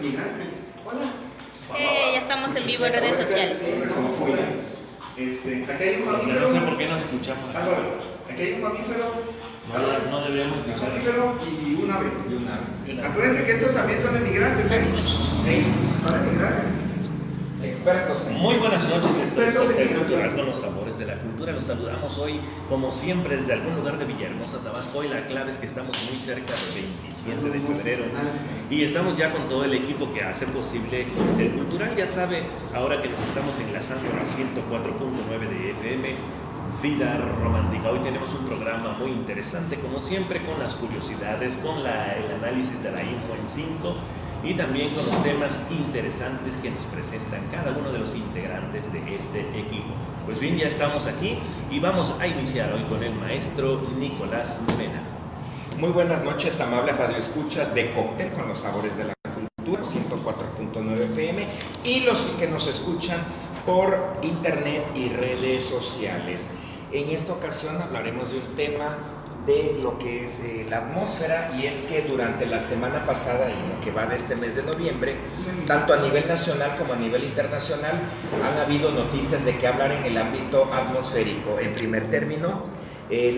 migrantes. Hola. Ya estamos en vivo en redes sociales. Aquí hay un mamífero. No sé por qué nos escuchamos. Aquí hay un mamífero. No deberíamos escuchar. Un mamífero y un ave. Acuérdense que estos también son emigrantes, ¿eh? Sí, son emigrantes. Expertos. Muy buenas noches, esto es Cóctel Cultural con los sabores de la cultura. Los saludamos hoy, como siempre, desde algún lugar de Villahermosa, Tabasco. Hoy la clave es que estamos muy cerca del 27 de febrero y estamos ya con todo el equipo que hace posible Cóctel Cultural. Ya sabe, ahora que nos estamos enlazando a 104.9 de FM, Vida Romántica. Hoy tenemos un programa muy interesante, como siempre, con las curiosidades, con el análisis de la info en 5 y también con los temas interesantes que nos presentan cada uno de los integrantes de este equipo. Pues bien, ya estamos aquí y vamos a iniciar hoy con el maestro Nicolás Mena. Muy buenas noches, amables radioescuchas de Cóctel con los sabores de la cultura, 104.9 FM, y los que nos escuchan por internet y redes sociales. En esta ocasión hablaremos de un tema de lo que es la atmósfera, y es que durante la semana pasada y lo que va de este mes de noviembre, tanto a nivel nacional como a nivel internacional, han habido noticias de que hablar en el ámbito atmosférico. En primer término,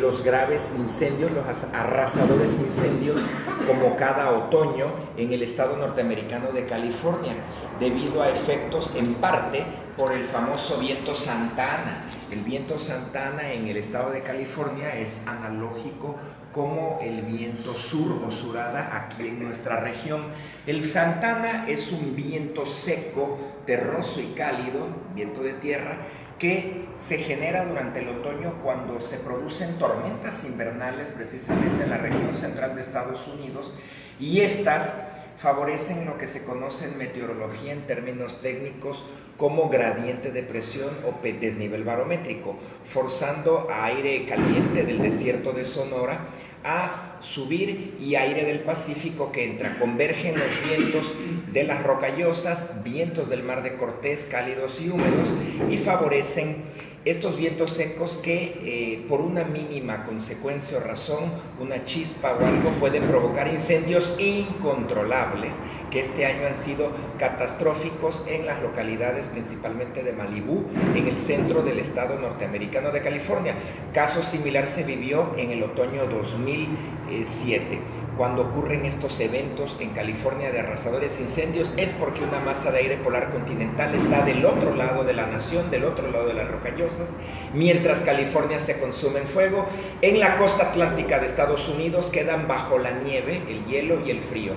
los graves incendios, los arrasadores incendios, como cada otoño en el estado norteamericano de California, debido a efectos en parte por el famoso viento Santa Ana. El viento Santa Ana en el estado de California es analógico como el viento sur o surada aquí en nuestra región. El Santa Ana es un viento seco, terroso y cálido, viento de tierra, que se genera durante el otoño cuando se producen tormentas invernales precisamente en la región central de Estados Unidos, y estas favorecen lo que se conoce en meteorología en términos técnicos como gradiente de presión o desnivel barométrico, forzando a aire caliente del desierto de Sonora a subir y aire del Pacífico que entra. Convergen los vientos de las Rocallosas, vientos del Mar de Cortés, cálidos y húmedos, y favorecen estos vientos secos que por una mínima consecuencia o razón, una chispa o algo, pueden provocar incendios incontrolables que este año han sido catastróficos en las localidades principalmente de Malibú, en el centro del estado norteamericano de California. Caso similar se vivió en el otoño 2007. Cuando ocurren estos eventos en California de arrasadores incendios, es porque una masa de aire polar continental está del otro lado de la nación, del otro lado de las Rocallosas, mientras California se consume en fuego. En la costa atlántica de Estados Unidos quedan bajo la nieve, el hielo y el frío.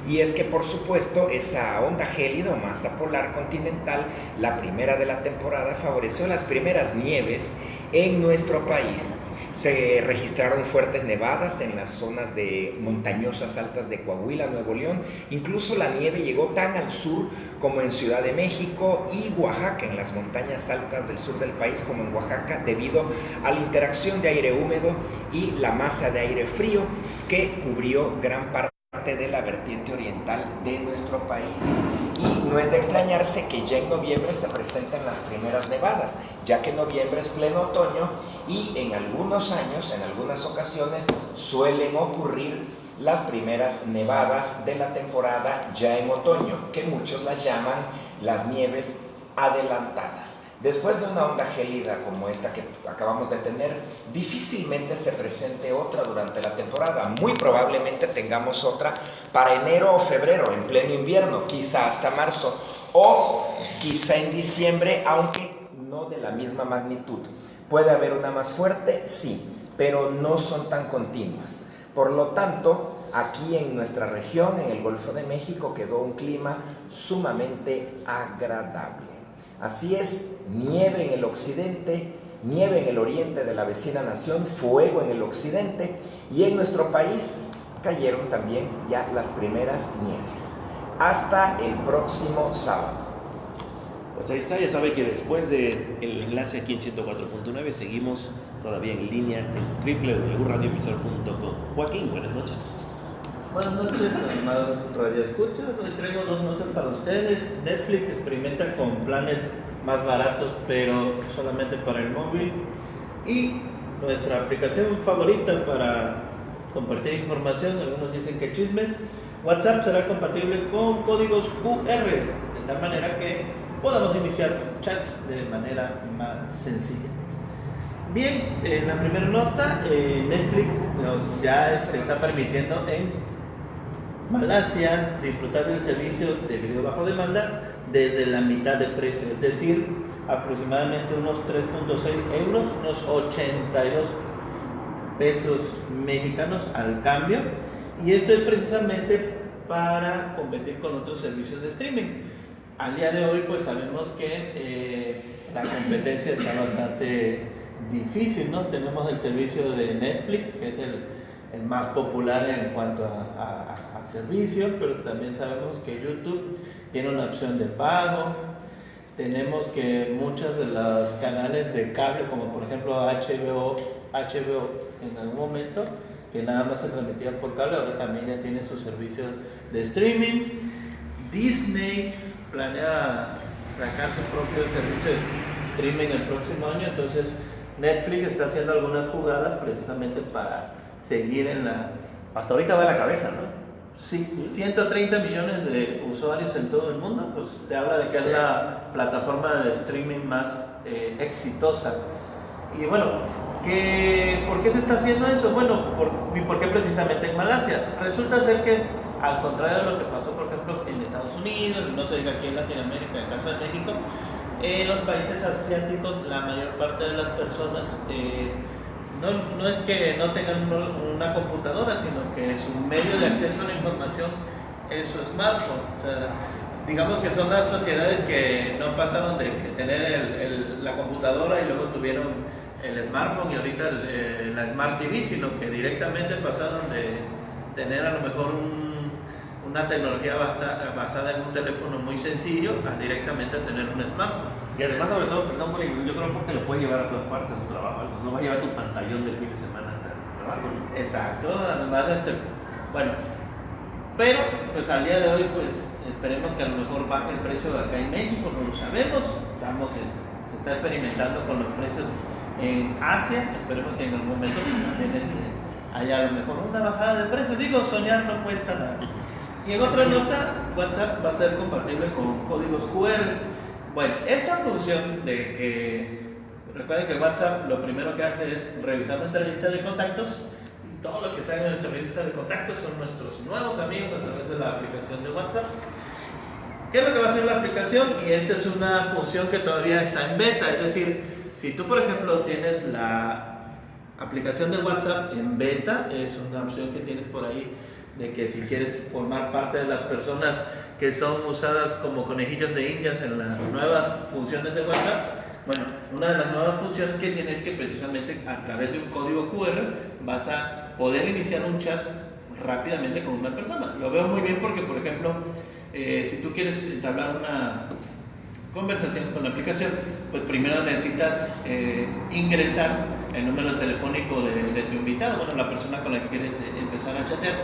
Y es que, por supuesto, esa onda gélida o masa polar continental, la primera de la temporada, favoreció las primeras nieves en nuestro país. Se registraron fuertes nevadas en las zonas de montañosas altas de Coahuila, Nuevo León. Incluso la nieve llegó tan al sur como en Ciudad de México y Oaxaca, en las montañas altas del sur del país como en Oaxaca, debido a la interacción de aire húmedo y la masa de aire frío que cubrió gran parte de la vertiente oriental de nuestro país. Y no es de extrañarse que ya en noviembre se presenten las primeras nevadas, ya que noviembre es pleno otoño y en algunos años, en algunas ocasiones, suelen ocurrir las primeras nevadas de la temporada ya en otoño, que muchos las llaman las nieves adelantadas. Después de una onda gélida como esta que acabamos de tener, difícilmente se presente otra durante la temporada. Muy probablemente tengamos otra para enero o febrero, en pleno invierno, quizá hasta marzo, o quizá en diciembre, aunque no de la misma magnitud. ¿Puede haber una más fuerte? Sí, pero no son tan continuas. Por lo tanto, aquí en nuestra región, en el Golfo de México, quedó un clima sumamente agradable. Así es, nieve en el occidente, nieve en el oriente de la vecina nación, fuego en el occidente, y en nuestro país cayeron también ya las primeras nieves. Hasta el próximo sábado. Pues ahí está, ya sabe que después del enlace aquí en 104.9 seguimos todavía en línea en www.radioemisor.com. Joaquín, buenas noches. Buenas noches, amados radioescuchas. Hoy traigo dos notas para ustedes. Netflix experimenta con planes más baratos, pero solamente para el móvil. Y nuestra aplicación favorita para compartir información, algunos dicen que chismes, WhatsApp será compatible con códigos QR, de tal manera que podamos iniciar chats de manera más sencilla. Bien, en la primera nota, Netflix ya está permitiendo en Malasia disfrutar del servicio de video bajo demanda desde la mitad del precio, es decir, aproximadamente unos 3.6 euros, unos 82 pesos mexicanos al cambio, y esto es precisamente para competir con otros servicios de streaming. Al día de hoy pues sabemos que la competencia está bastante difícil, ¿no? Tenemos el servicio de Netflix, que es el más popular en cuanto a servicio, pero también sabemos que YouTube tiene una opción de pago. Tenemos que muchos de los canales de cable, como por ejemplo HBO en algún momento, que nada más se transmitía por cable, ahora también ya tiene su servicio de streaming. Disney planea sacar su propio servicio de streaming el próximo año, entonces Netflix está haciendo algunas jugadas precisamente para seguir en la... Hasta ahorita va a la cabeza, ¿no? Sí, 130 millones de usuarios en todo el mundo, pues te habla de que es la plataforma de streaming más exitosa. Y bueno, ¿por qué se está haciendo eso? Bueno, ¿por qué precisamente en Malasia? Resulta ser que, al contrario de lo que pasó, por ejemplo, en Estados Unidos, no se diga aquí en Latinoamérica, en el caso de México, en los países asiáticos, la mayor parte de las personas no es que no tengan una computadora, sino que su medio de acceso a la información es su smartphone. O sea, digamos que son las sociedades que no pasaron de tener la computadora y luego tuvieron el smartphone y ahorita la Smart TV, sino que directamente pasaron de tener a lo mejor una tecnología basada en un teléfono muy sencillo a directamente tener un smartphone. Y además, sobre todo, perdón, yo creo que lo puedes llevar a todas partes de tu trabajo. No vas a llevar tu pantallón del fin de semana hasta el trabajo, ¿no? Exacto, además bueno, pero pues al día de hoy pues esperemos que a lo mejor baje el precio de acá en México, no lo sabemos, se está experimentando con los precios en Asia, esperemos que en algún momento pues, también haya a lo mejor una bajada de precios. Digo, soñar no cuesta nada. Y en otra nota, WhatsApp va a ser compatible con códigos QR. Bueno, esta función de que, recuerden que WhatsApp lo primero que hace es revisar nuestra lista de contactos. Todo lo que está en nuestra lista de contactos son nuestros nuevos amigos a través de la aplicación de WhatsApp. ¿Qué es lo que va a hacer la aplicación? Y esta es una función que todavía está en beta, es decir, si tú por ejemplo tienes la aplicación de WhatsApp en beta, es una opción que tienes por ahí de que si quieres formar parte de las personas que son usadas como conejillos de indias en las nuevas funciones de WhatsApp, bueno, una de las nuevas funciones que tienes es que precisamente a través de un código QR vas a poder iniciar un chat rápidamente con una persona. Lo veo muy bien porque, por ejemplo, si tú quieres entablar una conversación con la aplicación, pues primero necesitas ingresar el número telefónico de tu invitado, bueno, la persona con la que quieres empezar a chatear.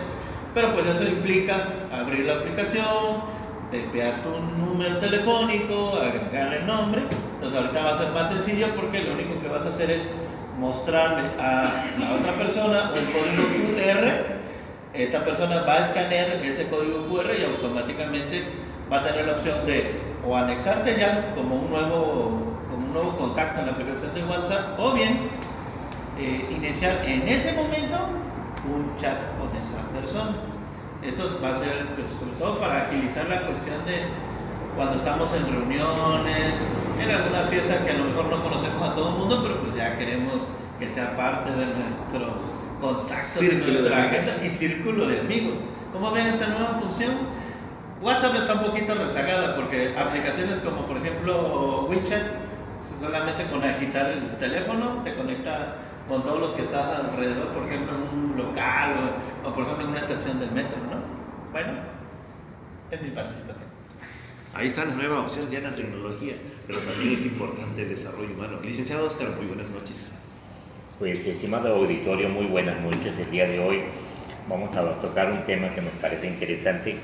Pero pues eso implica abrir la aplicación, despegar tu número telefónico, agregar el nombre. Entonces ahorita va a ser más sencillo porque lo único que vas a hacer es mostrarle a la otra persona un código QR. Esta persona va a escanear ese código QR y automáticamente va a tener la opción de o anexarte ya como un nuevo contacto en la aplicación de WhatsApp, o bien iniciar en ese momento un chat con esa persona. Esto va a ser pues, sobre todo para agilizar la cuestión de cuando estamos en reuniones, en alguna fiesta que a lo mejor no conocemos a todo el mundo, pero pues ya queremos que sea parte de nuestros contactos, de nuestra agenda y círculo de amigos. ¿Cómo ven esta nueva función? WhatsApp está un poquito rezagada porque aplicaciones como por ejemplo WeChat, solamente con agitar el teléfono te conecta con todos los que están alrededor, por ejemplo en un local o por ejemplo en una estación del metro, ¿no? Bueno, es mi participación. Ahí está la nueva opción ya en la tecnología, pero también es importante el desarrollo humano. Licenciado Oscar, muy buenas noches. Pues, estimado auditorio, muy buenas noches. El día de hoy vamos a tocar un tema que nos parece interesante,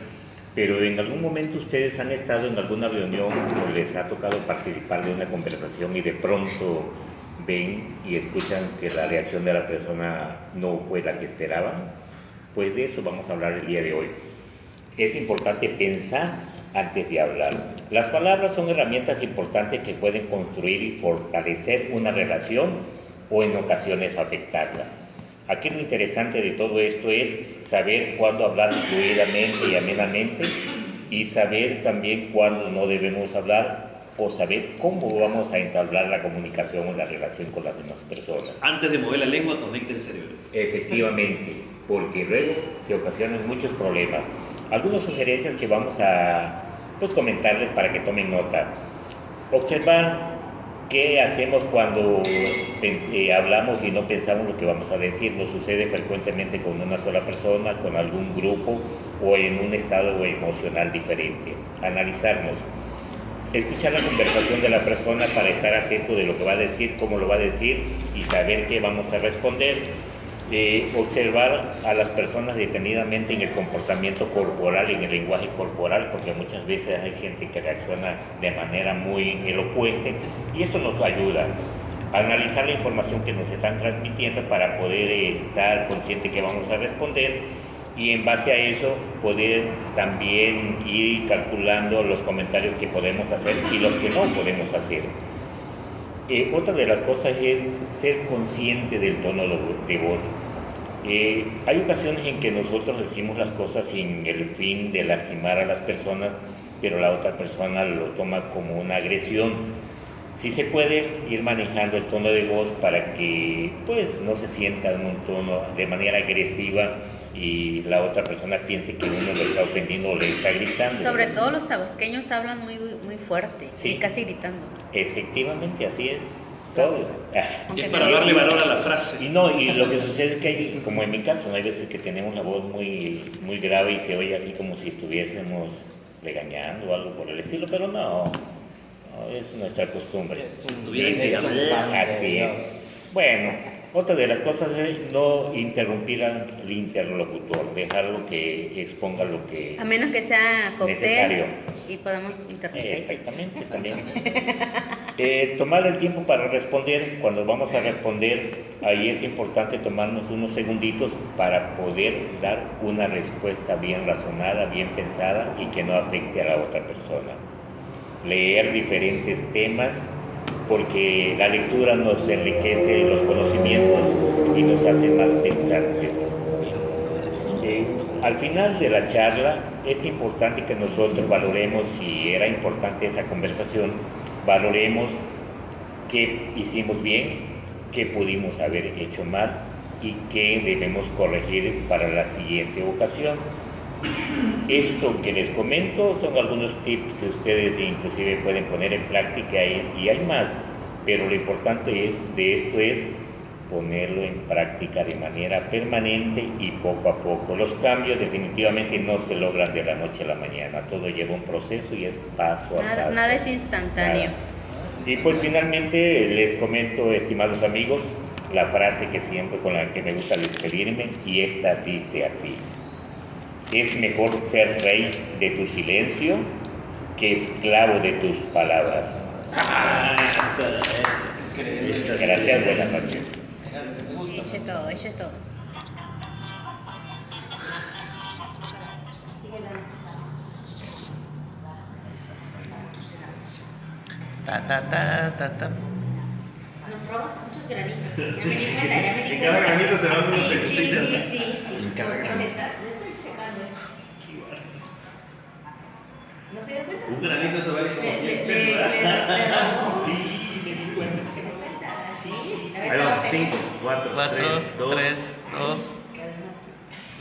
pero en algún momento ustedes han estado en alguna reunión o les ha tocado participar de una conversación y de pronto ven y escuchan que la reacción de la persona no fue la que esperaban. Pues de eso vamos a hablar el día de hoy. es importante pensar antes de hablar. Las palabras son herramientas importantes que pueden construir y fortalecer una relación o en ocasiones afectarla. Aquí lo interesante de todo esto es saber cuándo hablar fluidamente y amenamente y saber también cuándo no debemos hablar o saber cómo vamos a entablar la comunicación o la relación con las demás personas. Antes de mover la lengua, conecta el cerebro. Efectivamente, porque luego se ocasionan muchos problemas. Algunas sugerencias que vamos a comentarles para que tomen nota. Observar qué hacemos cuando hablamos y no pensamos lo que vamos a decir. Nos sucede frecuentemente con una sola persona, con algún grupo o en un estado emocional diferente. Analizarnos. Escuchar la conversación de la persona para estar atento de lo que va a decir, cómo lo va a decir y saber qué vamos a responder. Observar a las personas detenidamente en el comportamiento corporal, en el lenguaje corporal, porque muchas veces hay gente que reacciona de manera muy elocuente y eso nos ayuda a analizar la información que nos están transmitiendo para poder estar consciente que vamos a responder y en base a eso poder también ir calculando los comentarios que podemos hacer y los que no podemos hacer. Otra de las cosas es ser consciente del tono de voz. Hay ocasiones en que nosotros decimos las cosas sin el fin de lastimar a las personas, pero la otra persona lo toma como una agresión. Sí se puede ir manejando el tono de voz para que pues no se sienta en un tono de manera agresiva y la otra persona piense que uno le está ofendiendo o le está gritando. Sobre todo los tabasqueños hablan muy fuerte, Sí. y casi gritando. Efectivamente, así es. Todo. Es para darle valor a la frase. Y lo que sucede es que hay, como en mi caso, hay veces que tenemos la voz muy grave y se oye así como si estuviésemos regañando o algo por el estilo, pero no es nuestra costumbre. Así es. Bueno, otra de las cosas es no interrumpir al interlocutor, dejarlo que exponga lo que A menos que sea necesario. cóctel y podamos interrumpir. Ahí sí. Exactamente, también. Tomar el tiempo para responder. Cuando vamos a responder, ahí es importante tomarnos unos segunditos para poder dar una respuesta bien razonada, bien pensada y que no afecte a la otra persona. Leer diferentes temas, porque la lectura nos enriquece los conocimientos y nos hace más pensantes. Al final de la charla es importante que nosotros valoremos, si era importante esa conversación, valoremos qué hicimos bien, qué pudimos haber hecho mal y qué debemos corregir para la siguiente ocasión. Esto que les comento son algunos tips que ustedes inclusive pueden poner en práctica y hay más, pero lo importante de esto es ponerlo en práctica de manera permanente y poco a poco. Los cambios definitivamente no se logran de la noche a la mañana, todo lleva un proceso y es paso a paso. Nada es instantáneo. Nada. Y pues finalmente les comento, estimados amigos, la frase que siempre con la que me gusta despedirme, y esta dice así: es mejor ser rey de tu silencio que esclavo de tus palabras. Gracias, buenas noches. Eso es todo, eso es todo. Nos robas muchos granitos. Ya me di cuenta, ya me di En cuenta. cada granito se van unos Sí, segunditos. sí. En cada ¿Dónde granito. estás? Yo estoy checando eso. ¿No se dio cuenta? Un granito se vale como 100 pesos, Le ¿verdad? robó. Sí, me di cuenta. ¿Se dio cuenta? Sí. Ahí vamos, 5, 4, 3, 2.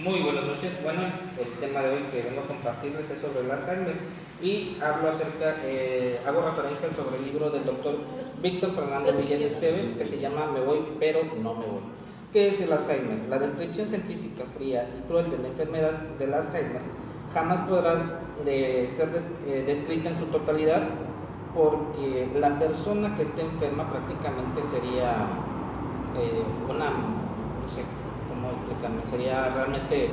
Muy buenas noches. Bueno, el tema de hoy que vengo a compartirles es sobre el Alzheimer y hago referencia sobre el libro del doctor Víctor Fernando Villas Esteves que se llama Me voy pero no me voy. ¿Qué es el Alzheimer? La descripción científica fría y cruel de la enfermedad del Alzheimer jamás podrá ser descrita en su totalidad, porque la persona que esté enferma prácticamente sería no sé cómo explicarme, sería realmente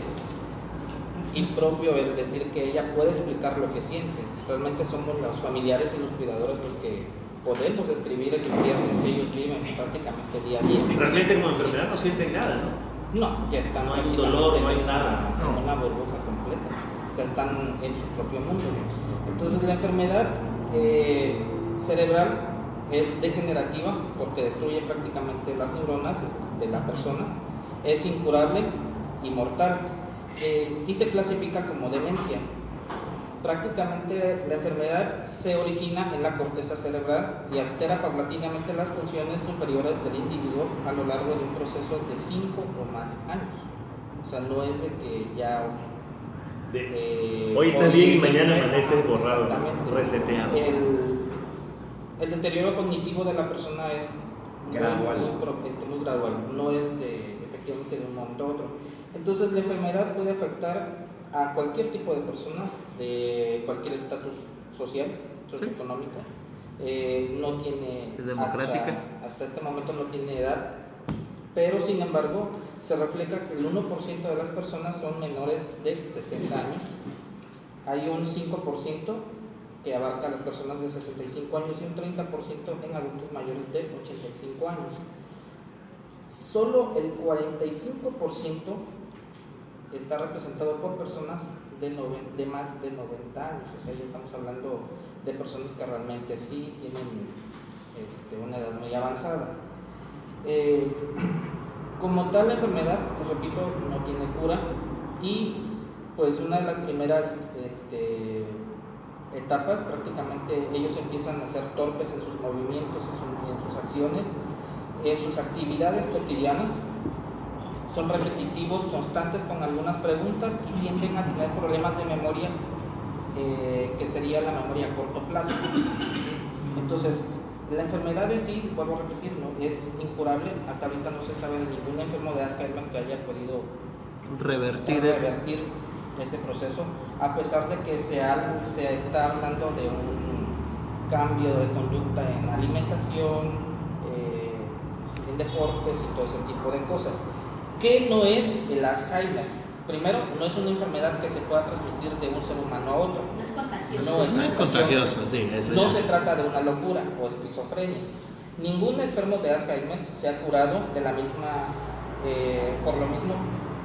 impropio el decir que ella puede explicar lo que siente. Realmente somos los familiares y los cuidadores los que podemos describir el infierno que ellos viven prácticamente día a día. Realmente como enfermedad no sienten nada, ¿no? No, ya está. No hay un dolor, no hay nada. Una burbuja completa. sea, están en su propio mundo. Entonces la enfermedad cerebral es degenerativa porque destruye prácticamente las neuronas de la persona, es incurable y mortal, y se clasifica como demencia. Prácticamente la enfermedad se origina en la corteza cerebral y altera paulatinamente las funciones superiores del individuo a lo largo de un proceso de 5 o más años. O sea, no es de que ya hoy está bien y está mañana enfermo. amanece borrado, Exactamente. reseteado. El deterioro cognitivo de la persona es Gradual. muy gradual, no es efectivamente de un momento a otro. Entonces la enfermedad puede afectar a cualquier tipo de personas de cualquier estatus social, socioeconómico. No tiene, Es democrática. hasta este momento no tiene edad, pero sin embargo se refleja que el 1% de las personas son menores de 60 años. Hay un 5% que abarca a las personas de 65 años y un 30% en adultos mayores de 85 años. Solo el 45% está representado por personas de más de 90 años. O sea, ya estamos hablando de personas que realmente sí tienen una edad muy avanzada. Como tal, la enfermedad, les repito, no tiene cura, y pues una de las primeras etapas, prácticamente ellos empiezan a ser torpes en sus movimientos, en sus acciones, en sus actividades cotidianas. Son repetitivos, constantes con algunas preguntas y tienden a tener problemas de memoria, que sería la memoria a corto plazo. Entonces, la enfermedad en sí, vuelvo a repetir, ¿no?, es incurable. Hasta ahorita no se sabe de ningún enfermo de Alzheimer que haya podido revertir ese proceso, a pesar de que se está hablando de un cambio de conducta en alimentación, en deportes y todo ese tipo de cosas. ¿Qué no es el Alzheimer? Primero, no es una enfermedad que se pueda transmitir de un ser humano a otro. No es contagioso. No es contagioso, sí. No se trata de una locura o esquizofrenia. Ningún enfermo de Alzheimer se ha curado de la misma, por lo mismo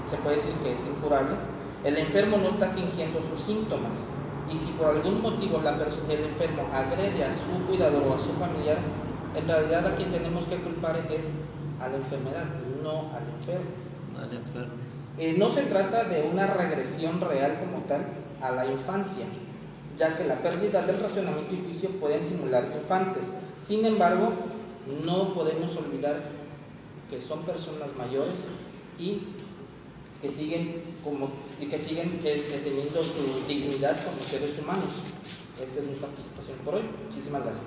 se puede decir que es incurable. El enfermo no está fingiendo sus síntomas, y si por algún motivo el enfermo agrede a su cuidador o a su familiar, en realidad a quien tenemos que culpar es a la enfermedad, no al enfermo. No se trata de una regresión real como tal a la infancia, ya que la pérdida del razonamiento y juicio pueden simular infantes. Sin embargo, no podemos olvidar que son personas mayores y que siguen teniendo su dignidad como seres humanos. Esta es mi participación por hoy. Muchísimas gracias.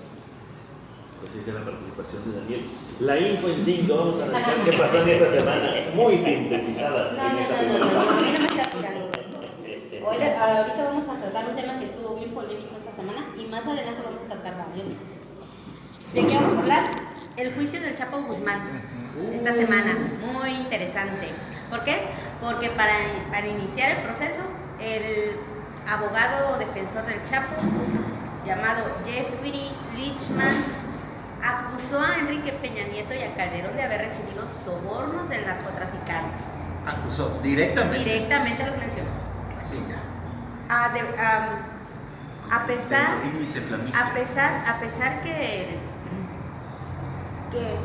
Pues es la participación de Daniel. La info en 5, vamos a analizar qué pasó en esta semana, muy sintetizada. No, a mí no me está apurando. Ahorita vamos a tratar un tema que estuvo bien polémico esta semana y más adelante vamos a tratar varios más. ¿De qué vamos a hablar? El juicio del Chapo Guzmán esta semana, muy interesante. ¿Por qué? Porque para iniciar el proceso, el abogado defensor del Chapo, llamado Jeffrey Lichman, acusó a Enrique Peña Nieto y a Calderón de haber recibido sobornos del narcotraficante. Acusó directamente. Directamente los mencionó. Sí, ya. A pesar que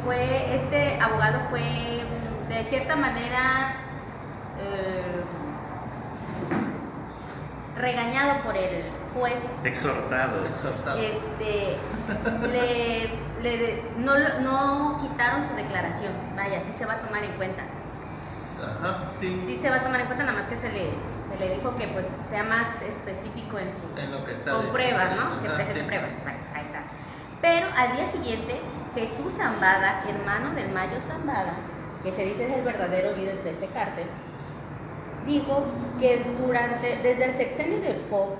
fue este abogado fue de cierta manera regañado por el juez, Exhortado. no quitaron su declaración. Vaya, sí se va a tomar en cuenta. Ajá, sí. Sí se va a tomar en cuenta, nada más que se le dijo que pues sea más específico en lo que está con pruebas, ¿no? Que Ajá, presente sí. pruebas. Bueno, ahí está. Pero al día siguiente, Jesús Zambada, hermano del Mayo Zambada, que se dice es el verdadero líder de este cártel, dijo que desde el sexenio de Fox,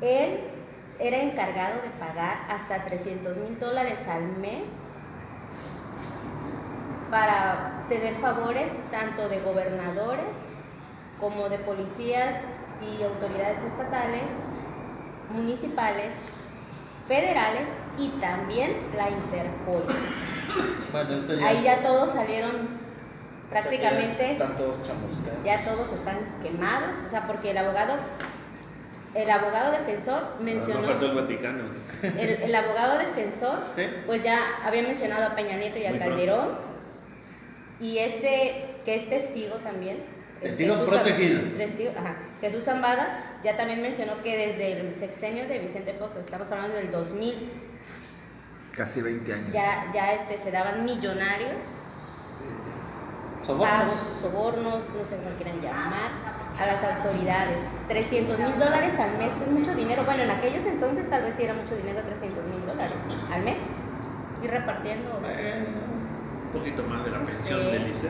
él era encargado de pagar hasta $300,000 al mes para tener favores tanto de gobernadores como de policías y autoridades estatales, municipales, federales y también la Interpol. Bueno, eso Ahí ya todos salieron prácticamente Están todos chamuscados. ya todos están quemados, o sea, porque el abogado defensor mencionó, No faltó el Vaticano. el abogado defensor, ¿Sí? pues ya había mencionado a Peña Nieto y a Muy Calderón, y que es testigo también. Testigo Jesús protegido. Jesús Zambada ya también mencionó que desde el sexenio de Vicente Fox, estamos hablando del 2000, Casi 20 años. ya se daban millonarios, pagos, sobornos, no sé cómo quieran llamar, a las autoridades. $300,000 al mes es mucho dinero. Bueno, en aquellos entonces tal vez sí era mucho dinero, $300,000 al mes. Y repartiendo. Un poquito más de la pensión Sí. del ICE.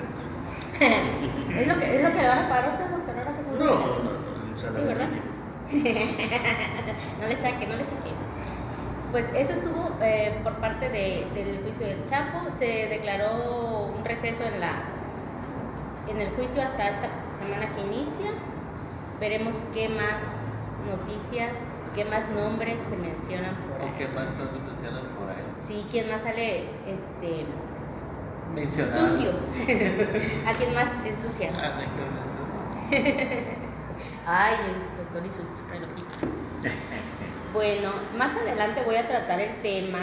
¿Es lo que le van a pagar a usted, doctor? Ahora que son No. Sí, ¿verdad? No le saque. Pues eso estuvo por parte del juicio del Chapo. Se declaró un receso en el juicio hasta esta semana que inicia. Veremos qué más noticias, qué más nombres se mencionan por ahí. ¿O qué más nos mencionan por ahí? Sí, quién más sale Mencionado. sucio. ¿A quién más ensucia? Ah, de qué eso sí. Ay, el doctor y sus relojitos. Bueno, más adelante voy a tratar el tema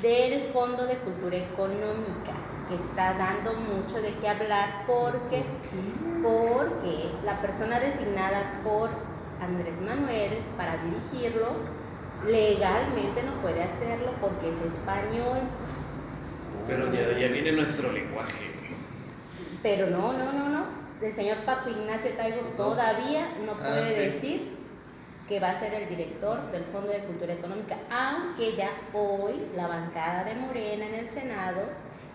del Fondo de Cultura Económica, que está dando mucho de qué hablar porque la persona designada por Andrés Manuel para dirigirlo legalmente no puede hacerlo porque es español. Pero ya viene nuestro lenguaje. Pero no. El señor Paco Ignacio Taibo todavía no puede sí. decir que va a ser el director del Fondo de Cultura Económica, aunque ya hoy la bancada de Morena en el Senado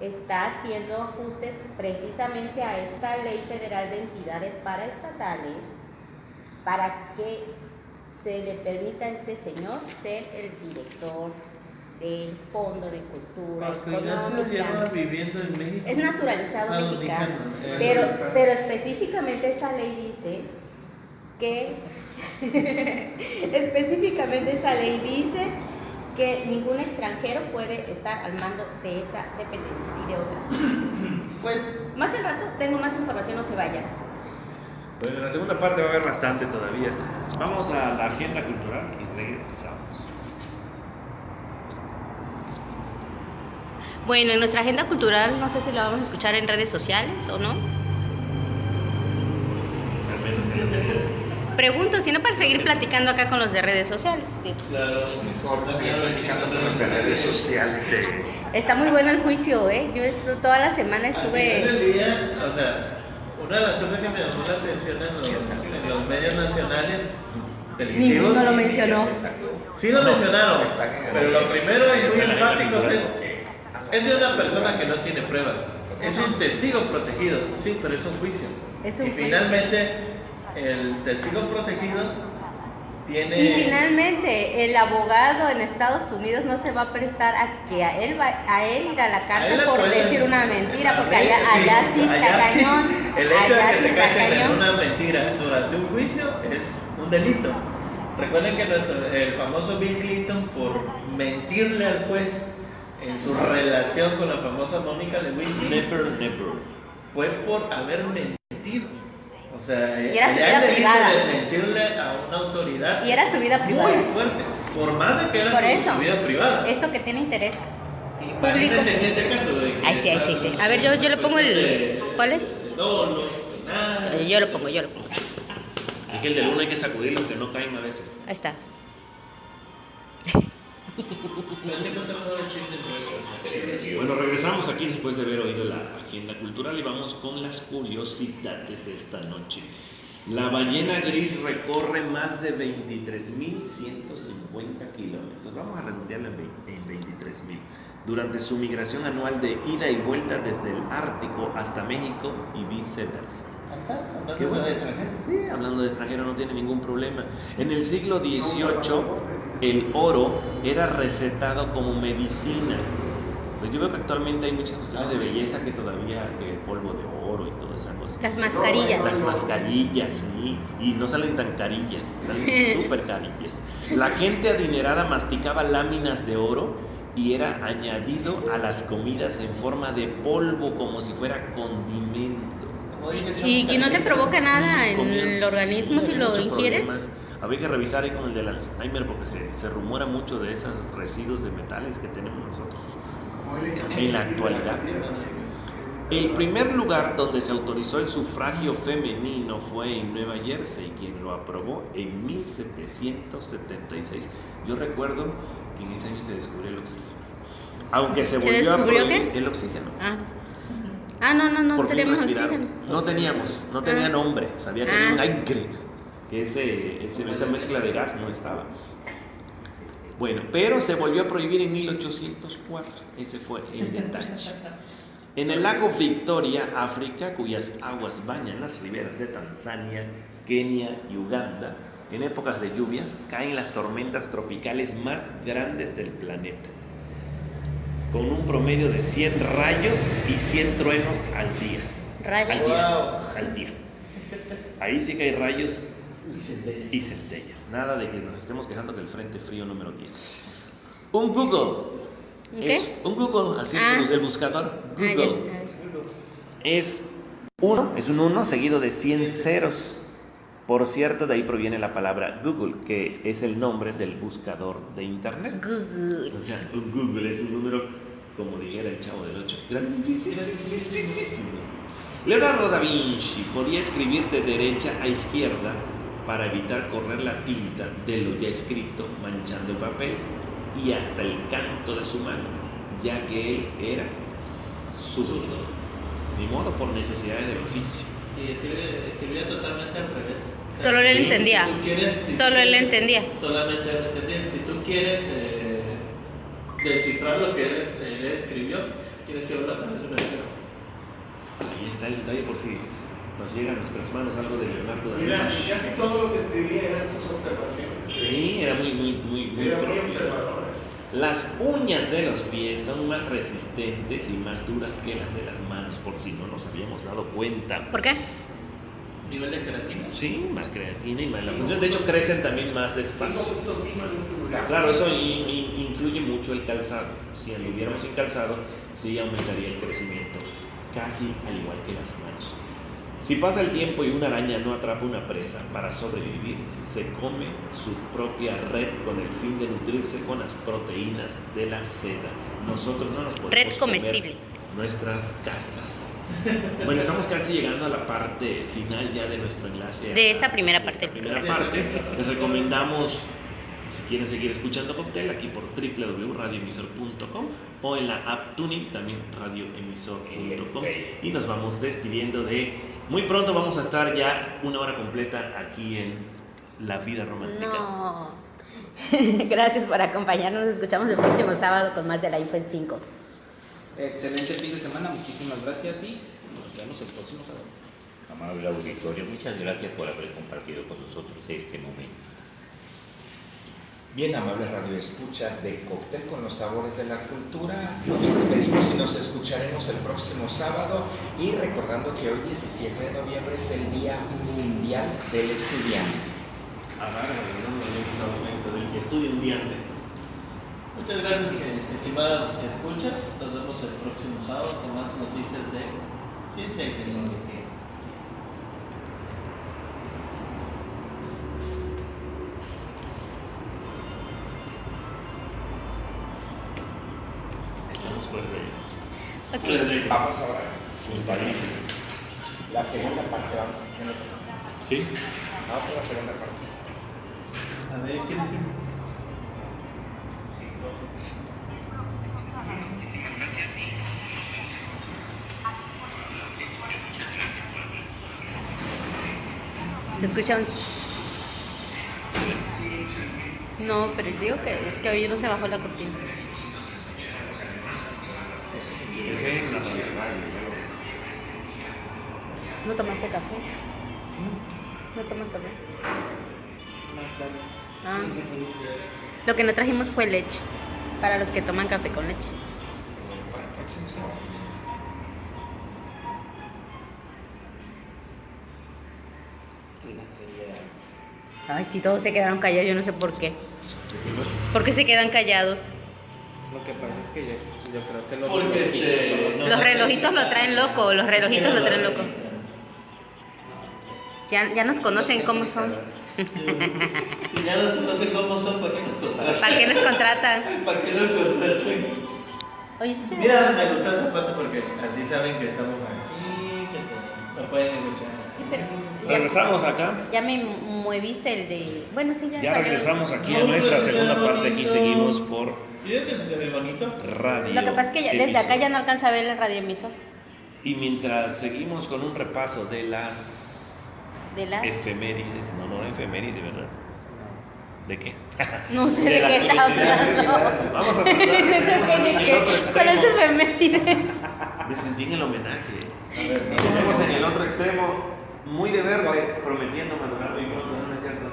está haciendo ajustes precisamente a esta ley federal de entidades paraestatales para que se le permita a este señor ser el director del Fondo de Cultura Paco Ignacio lleva Económica. viviendo en México. Es naturalizado Saudicano. mexicano, pero específicamente esa ley dice que ningún extranjero puede estar al mando de esa dependencia y de otras. Pues, Más al rato tengo más información, no se vayan. Bueno, en la segunda parte va a haber bastante todavía. Vamos a la agenda cultural y regresamos. Bueno, en nuestra agenda cultural, no sé si la vamos a escuchar en redes sociales o no. Al menos que no te Pregunto, si no, para seguir platicando acá con los de redes sociales. claro, Mejor seguir platicando con los de redes sociales. Está muy bueno el juicio, ¿eh? Yo toda la semana Al final estuve... del día, o sea, una de las cosas que me llamó la atención en los medios nacionales televisivos. Ninguno lo mencionó. Sí lo mencionaron, pero lo primero y muy enfático es de una persona que no tiene pruebas. Es un testigo protegido, sí, pero es un juicio. Es un y juicio. finalmente, el testigo protegido tiene... Y finalmente, el abogado en Estados Unidos no se va a prestar a que a él ir a la A él cárcel le por pueden- decir una mentira, porque Sí, allá sí está allá sí. cañón. El hecho allá de que sí te está cachen en cañón. una mentira durante un juicio es un delito. Recuerden que el famoso Bill Clinton, por mentirle al juez en su relación con la famosa Mónica Lewinsky, Never. fue por haber mentido. O sea, Y era su allá vida el delito privada. de mentirle a una autoridad Y era su vida privada. muy fuerte, por más de que era Por su eso. vida privada. Esto que tiene interés. Imagínate en este caso de que Ay, sí. A ver, yo le pongo el... ¿Cuál es? de dolo, de nada. Yo lo pongo. Es que el de luna hay que sacudirlo, que no caen a veces. Ahí está. Pensé que te puedo dar el chiste en Bueno, regresamos aquí después de haber oído la agenda cultural y vamos con las curiosidades de esta noche. La ballena gris recorre más de 23.150 kilómetros. Vamos a redondearlo en 23.000. Durante su migración anual de ida y vuelta desde el Ártico hasta México y viceversa. Qué bueno. de extranjero. Sí, hablando de extranjero no tiene ningún problema. En el siglo XVIII el oro era recetado como medicina. Pues yo veo que actualmente hay muchas cuestiones de belleza que todavía, que polvo de oro y todas esas cosas. Las mascarillas. Las mascarillas, sí, y no salen tan carillas, salen súper carillas. La gente adinerada masticaba láminas de oro y era añadido a las comidas en forma de polvo como si fuera condimento. ¿Y que no te provoca nada en Comían el organismo si lo muchos ingieres? problemas. Habría que revisar ahí con el del Alzheimer porque se rumora mucho de esos residuos de metales que tenemos nosotros en la actualidad. El primer lugar donde se autorizó el sufragio femenino fue en Nueva Jersey, quien lo aprobó en 1776. Yo recuerdo que en ese año se descubrió el oxígeno. Aunque se volvió a descubrió prohibir qué? el oxígeno. No Por fin tenemos respiraron. oxígeno. No tenía nombre, sabía que había un Ah. aire, que esa mezcla de gas no estaba. Bueno, pero se volvió a prohibir en 1804, ese fue el detalle. En el lago Victoria, África, cuyas aguas bañan las riberas de Tanzania, Kenia y Uganda, en épocas de lluvias caen las tormentas tropicales más grandes del planeta, con un promedio de 100 rayos y 100 truenos al día. Al día. Ahí sí que hay rayos y centellas. Nada de que nos estemos quejando que el frente frío número 10. Un Google. ¿Qué? Es un Google, así el buscador. Ya. Google. Es un 1 seguido de 100 ceros. Por cierto, de ahí proviene la palabra Google, que es el nombre del buscador de internet. Google. O sea, un Google es un número, como dijera el Chavo del 8, grandísimo. Leonardo da Vinci podía escribir de derecha a izquierda para evitar correr la tinta de lo ya escrito, manchando el papel y hasta el canto de su mano, ya que él era zurdo. Ni modo, por necesidades del oficio. Y escribía totalmente al revés. O sea, Solo él si entendía. tú quieres- Solo él entendía. Solamente él entendía. Si tú quieres descifrar lo que él escribió, tienes que verlo a través de un espejo. Ahí está el detalle por si nos llega a nuestras manos algo de Leonardo da Mira, Vinci. casi todo lo que escribía eran sus observaciones. Sí, era muy Era muy propio. observador. Las uñas de los pies son más resistentes y más duras que las de las manos, por si no nos habíamos dado cuenta. ¿Por qué? Nivel de creatina. Sí, más creatina y más la función. De hecho, crecen también más despacio. 5.5 Claro, eso influye mucho el calzado. Si anduviéramos sin calzado, sí aumentaría el crecimiento, casi al igual que las manos. Si pasa el tiempo y una araña no atrapa una presa para sobrevivir, se come su propia red con el fin de nutrirse con las proteínas de la seda. Nosotros no nos podemos Red comer comestible. nuestras casas. Bueno, estamos casi llegando a la parte final ya de nuestro enlace. De esta primera parte del Primera programa. parte. Les recomendamos, si quieren seguir escuchando Cóctel, aquí por www.radioemisor.com o en la app Tuning, también radioemisor.com. Y nos vamos despidiendo muy pronto vamos a estar ya una hora completa aquí en La Vida Romántica. No. Gracias por acompañarnos. Nos escuchamos el próximo sábado con más de la Info en 5. Excelente fin de semana, muchísimas gracias y nos vemos el próximo sábado. Amable auditorio, muchas gracias por haber compartido con nosotros este momento. Bien, amables radioescuchas de Cóctel con los sabores de la cultura, nos despedimos y nos escucharemos el próximo sábado, y recordando que hoy 17 de noviembre es el Día Mundial del Estudiante. Del que estudia un día antes. Muchas gracias, estimadas escuchas. Nos vemos el próximo sábado con más noticias de ciencia y tecnología. Estamos fuera de Ok. Vamos ahora la segunda parte, vamos. ¿Sí? Vamos a la segunda parte. A ver, ¿quién? Se escucha un... No, pero digo que es que hoy no se bajó la cortina. ¿No tomaste café? ¿No tomas café? Ah. Lo que no trajimos fue leche. Para los que toman café con leche. Para el próximo sábado. Ay, si todos se quedaron callados, yo no sé por qué. ¿Por qué se quedan callados? Lo que pasa es que yo creo que los Porque Los relojitos lo traen loco, los relojitos lo traen loco. Ya nos conocen cómo son. Si ya nos conocen cómo son, ¿para qué nos contratan? ¿Para qué nos contratan? ¿Para qué nos contratan? Oye, sí se ve. Mira, me gustó el zapato porque así saben que estamos aquí, que nos pueden escuchar. Sí, pero Regresamos acá. ya me moviste el de... Bueno, sí, ya Ya salió. regresamos aquí a nuestra segunda parte. Aquí seguimos por ¿Vieron que se ve bonito? radio. Lo que pasa es que desde acá ya no alcanza a ver el radioemisor. Y mientras seguimos con un repaso de las De las... efemérides, no efeméride, ¿verdad? ¿De qué? No sé de las qué está felicidades. hablando. Vamos a tratar el otro ¿Cuál es extremo. efemérides? Me sentí en el homenaje. A ver, Estamos en el otro extremo, muy de verde, prometiendo madurar muy pronto, ¿no es cierto?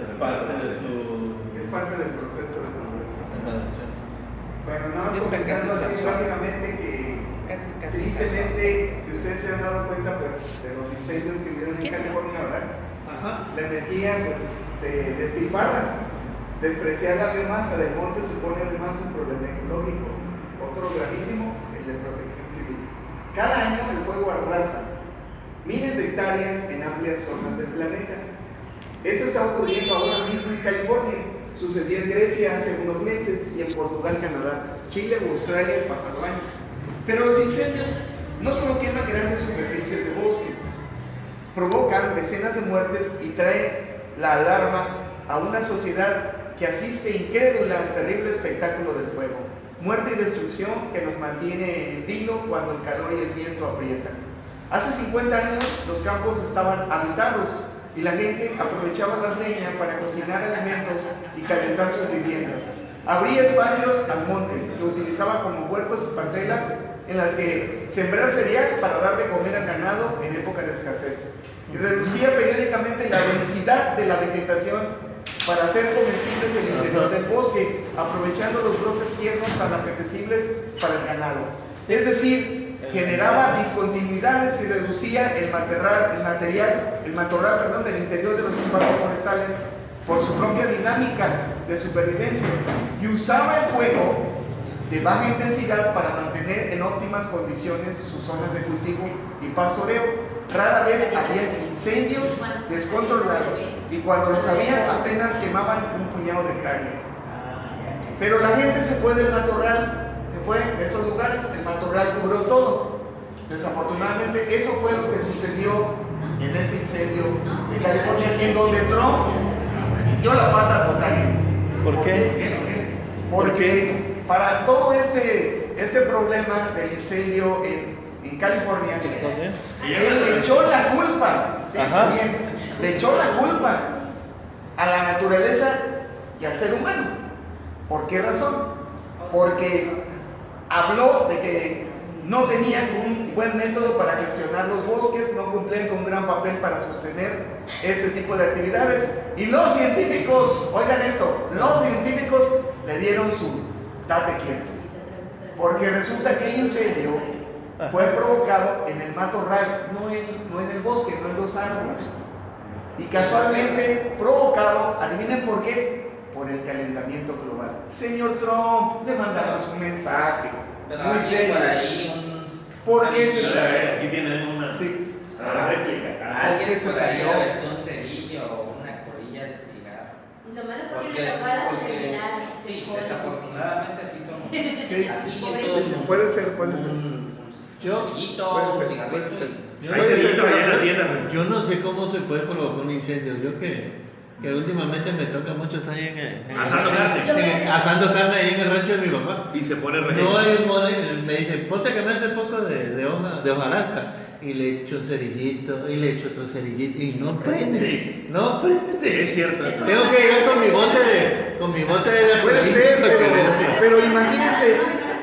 es parte de su... Es parte del proceso de maduración. maduración. Bueno, nada más Ya está casi comentando así sazón. rápidamente que Casi. tristemente, si ustedes se han dado cuenta pues, de los incendios que hubieron en California, ¿verdad? Ajá. La energía pues se despilfarra. Despreciar la biomasa del monte supone además un problema ecológico. Otro gravísimo, el de protección civil. Cada año el fuego arrasa miles de hectáreas en amplias zonas del planeta. Esto está ocurriendo ahora mismo en California. Sucedió en Grecia hace unos meses y en Portugal, Canadá, Chile o Australia el pasado año. Pero los incendios no solo queman grandes superficies de bosques, provocan decenas de muertes y traen la alarma a una sociedad que asiste incrédula al terrible espectáculo del fuego. Muerte y destrucción que nos mantiene en vilo cuando el calor y el viento aprietan. Hace 50 años los campos estaban habitados y la gente aprovechaba la leña para cocinar alimentos y calentar sus viviendas. Habría espacios al monte que utilizaban como huertos y parcelas en las que sembrar cereal para dar de comer al ganado en época de escasez. Y reducía periódicamente la densidad de la vegetación para hacer comestibles el interior del bosque, aprovechando los brotes tiernos tan apetecibles para el ganado. Es decir, generaba discontinuidades y reducía el matorral del interior de los espacios forestales por su propia dinámica de supervivencia y usaba el fuego de baja intensidad para mantener en óptimas condiciones sus zonas de cultivo y pastoreo. Rara vez había incendios descontrolados y cuando los había apenas quemaban un puñado de hectáreas. Pero la gente se fue del matorral, se fue de esos lugares, el matorral cubrió todo. Desafortunadamente eso fue lo que sucedió en ese incendio de California, en donde Trump metió la pata totalmente. ¿Por qué? Porque para todo este problema del incendio en California, él le echó la culpa, fíjense bien, le echó la culpa a la naturaleza y al ser humano. ¿Por qué razón? Porque habló de que no tenían un buen método para gestionar los bosques, no cumplían con un gran papel para sostener este tipo de actividades. Y los científicos, oigan esto, los científicos le dieron su date quieto. Porque resulta que el incendio fue provocado en el matorral, no en el bosque, no en los árboles. Y casualmente provocado, adivinen por qué, por el calentamiento global. Señor Trump, le mandamos un mensaje. Muy serio. ¿Por qué se salió? Aquí tienen una Sí. réplica. Alguien se por ahí salió? aventó un cerillo o una colilla de cigarro. Y lo malo fue que Porque, le tocó a las porque celebridades. sí, desafortunadamente así somos. Sí. Aquí todo Puede ser, puede ser. Yo- cerillito, Puede un ser, cigarrito puede ser. y- Ahí se hizo allá en la tienda. Yo no sé cómo se puede provocar un incendio. Yo que últimamente me toca mucho estar ahí Asando carne. asando carne ahí en el rancho de mi papá. Y se pone No hay un mole, me dice, ponte que me hace poco de hojarasca. Y le echo un cerillito, y le echo otro cerillito, y no prende, no prende. Es cierto. eso. Tengo que llegar con mi bote de gasolina. Puede ser, para que me- pero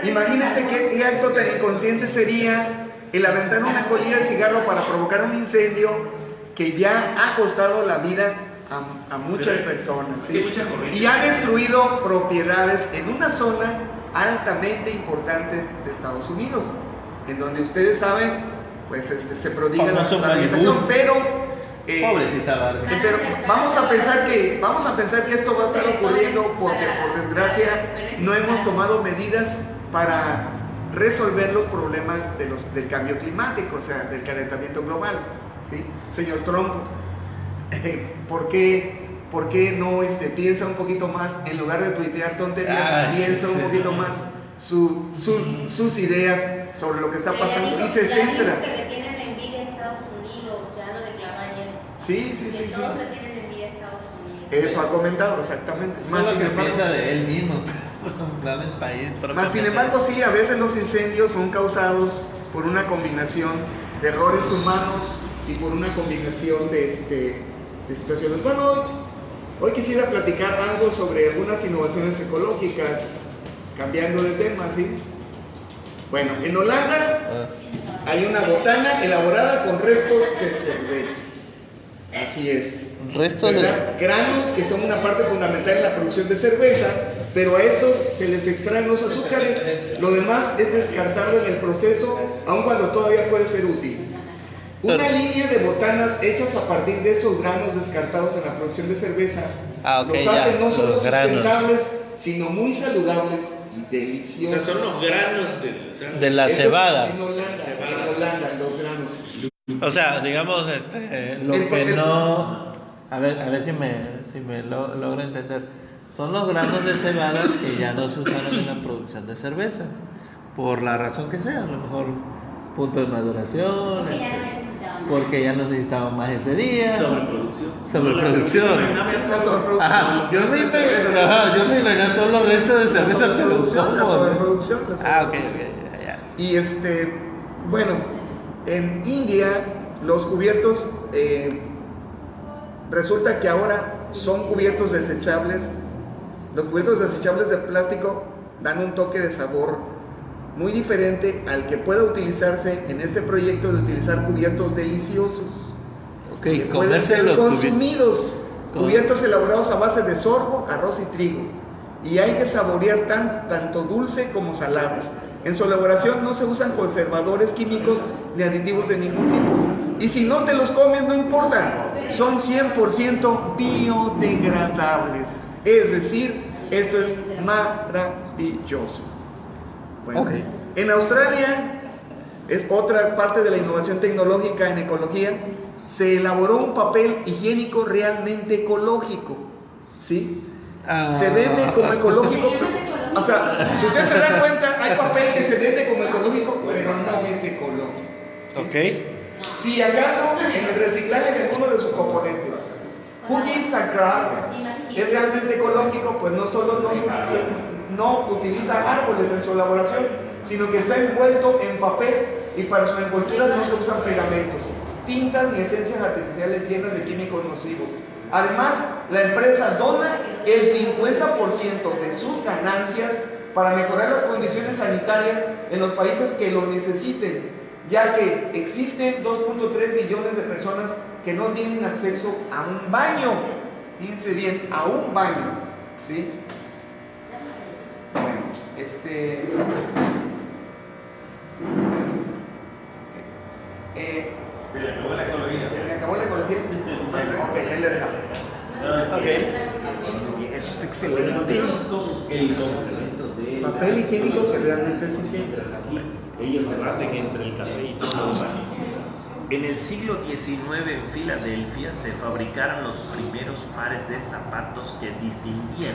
imagínense qué acto tan inconsciente sería el aventar una colilla de cigarro para provocar un incendio que ya ha costado la vida a muchas personas, ¿sí? Hay mucha corriente. Y ha destruido propiedades en una zona altamente importante de Estados Unidos, en donde ustedes saben, pues se prodiga la Famoso vegetación, Malibú. pero Pobrecita Barbie. Pero vamos a pensar que esto va a estar ocurriendo porque por desgracia no hemos tomado medidas para resolver los problemas del cambio climático, o sea, del calentamiento global, ¿sí? Señor Trump, ¿por qué no piensa un poquito más, en lugar de tuitear tonterías, piensa un poquito más sus ideas sobre lo que está pasando y se centra? Que le tienen envidia a Estados Unidos, ya lo declaró ayer. Sí. Todos le tienen envidia a Estados Unidos. Eso ha comentado, exactamente. Eso es lo que piensa de él mismo, en plan el país. Más sin embargo, sí, a veces los incendios son causados por una combinación de errores humanos y por una combinación de situaciones. Bueno, hoy quisiera platicar algo sobre algunas innovaciones ecológicas, cambiando de tema, ¿sí? Bueno, en Holanda hay una botana elaborada con restos de cerveza. Así es. Restos de granos que son una parte fundamental en la producción de cerveza, pero a estos se les extraen los azúcares, lo demás es descartado en el proceso, aun cuando todavía puede ser útil. Una línea de botanas hechas a partir de esos granos descartados en la producción de cerveza los hace no solo sustentables, sino muy saludables y deliciosos. O sea, son los granos de la cebada. En Holanda, los granos. O sea, digamos, lo que no... A ver si me logro entender. Son los granos de cebada que ya no se usaron en la producción de cerveza. Por la razón que sea, a lo mejor punto de maduración, porque ya no necesitaban más ese día. Sobreproducción. Ajá, yo me imagino todos los restos de cerveza. La sobreproducción. Ok. Y bueno, en India los cubiertos resulta que ahora son cubiertos desechables. Los cubiertos desechables de plástico dan un toque de sabor muy diferente al que pueda utilizarse en este proyecto de utilizar cubiertos deliciosos que pueden ser consumidos, cubiertos elaborados a base de sorgo, arroz y trigo, y hay que saborear tanto dulce como salados. En su elaboración no se usan conservadores químicos ni aditivos de ningún tipo, y si no te los comes no importa, son 100% biodegradables, es decir, esto es maravilloso. Bueno, en Australia, es otra parte de la innovación tecnológica en ecología, se elaboró un papel higiénico realmente ecológico, ¿sí? Se vende como ecológico, o sea, si usted se da cuenta, hay papel que se vende como ecológico, pero no es ecológico, ¿sí? Si acaso en el reciclaje de alguno de sus componentes, Huggins and Craft es realmente ecológico, pues no solo no utiliza árboles en su elaboración, sino que está envuelto en papel y para su envoltura no se usan pegamentos, tintas ni esencias artificiales llenas de químicos nocivos. Además, la empresa dona el 50% de sus ganancias para mejorar las condiciones sanitarias en los países que lo necesiten, ya que existen 2.3 billones de personas que no tienen acceso a un baño. Fíjense bien, a un baño, ¿sí? Bueno, se le acabó la ecología. ¿Se le acabó la ecología? Bueno, ok, ahí le dejamos. Eso está excelente. El complemento de papel higiénico que realmente es higiénico. Ellos debaten entre el café y todo lo demás. En el siglo XIX en Filadelfia se fabricaron los primeros pares de zapatos que distinguían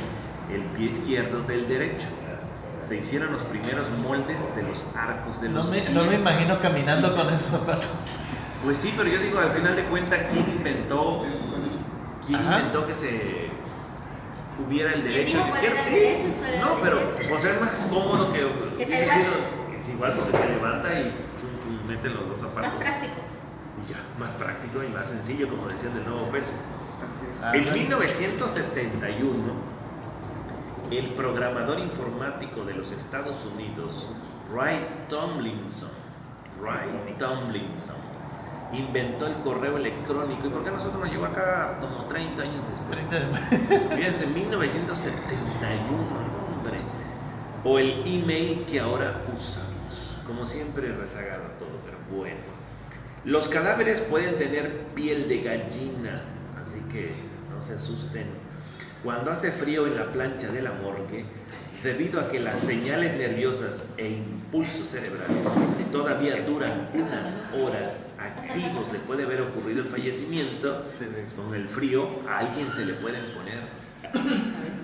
el pie izquierdo del derecho. Se hicieron los primeros moldes de los arcos de los pies. No me imagino caminando con esos zapatos. Pues sí, pero yo digo, al final de cuentas, ¿quién inventó que se hubiera el derecho y el izquierdo? Sí. No, pero pues es más cómodo que es igual porque te levanta y chum, mete los dos zapatos. Más práctico. Y ya, más práctico y más sencillo, como decían del nuevo peso. En 1971, el programador informático de los Estados Unidos, Ray Tomlinson, inventó el correo electrónico. ¿Y por qué a nosotros nos llegó acá como 30 años después? Fíjense, en 1971, hombre. O el email que ahora usamos. Como siempre, rezagado todo, pero bueno. Los cadáveres pueden tener piel de gallina, así que no se asusten. Cuando hace frío en la plancha de la morgue, debido a que las señales nerviosas e impulsos cerebrales todavía duran unas horas activos después de haber ocurrido el fallecimiento, con el frío a alguien se le pueden poner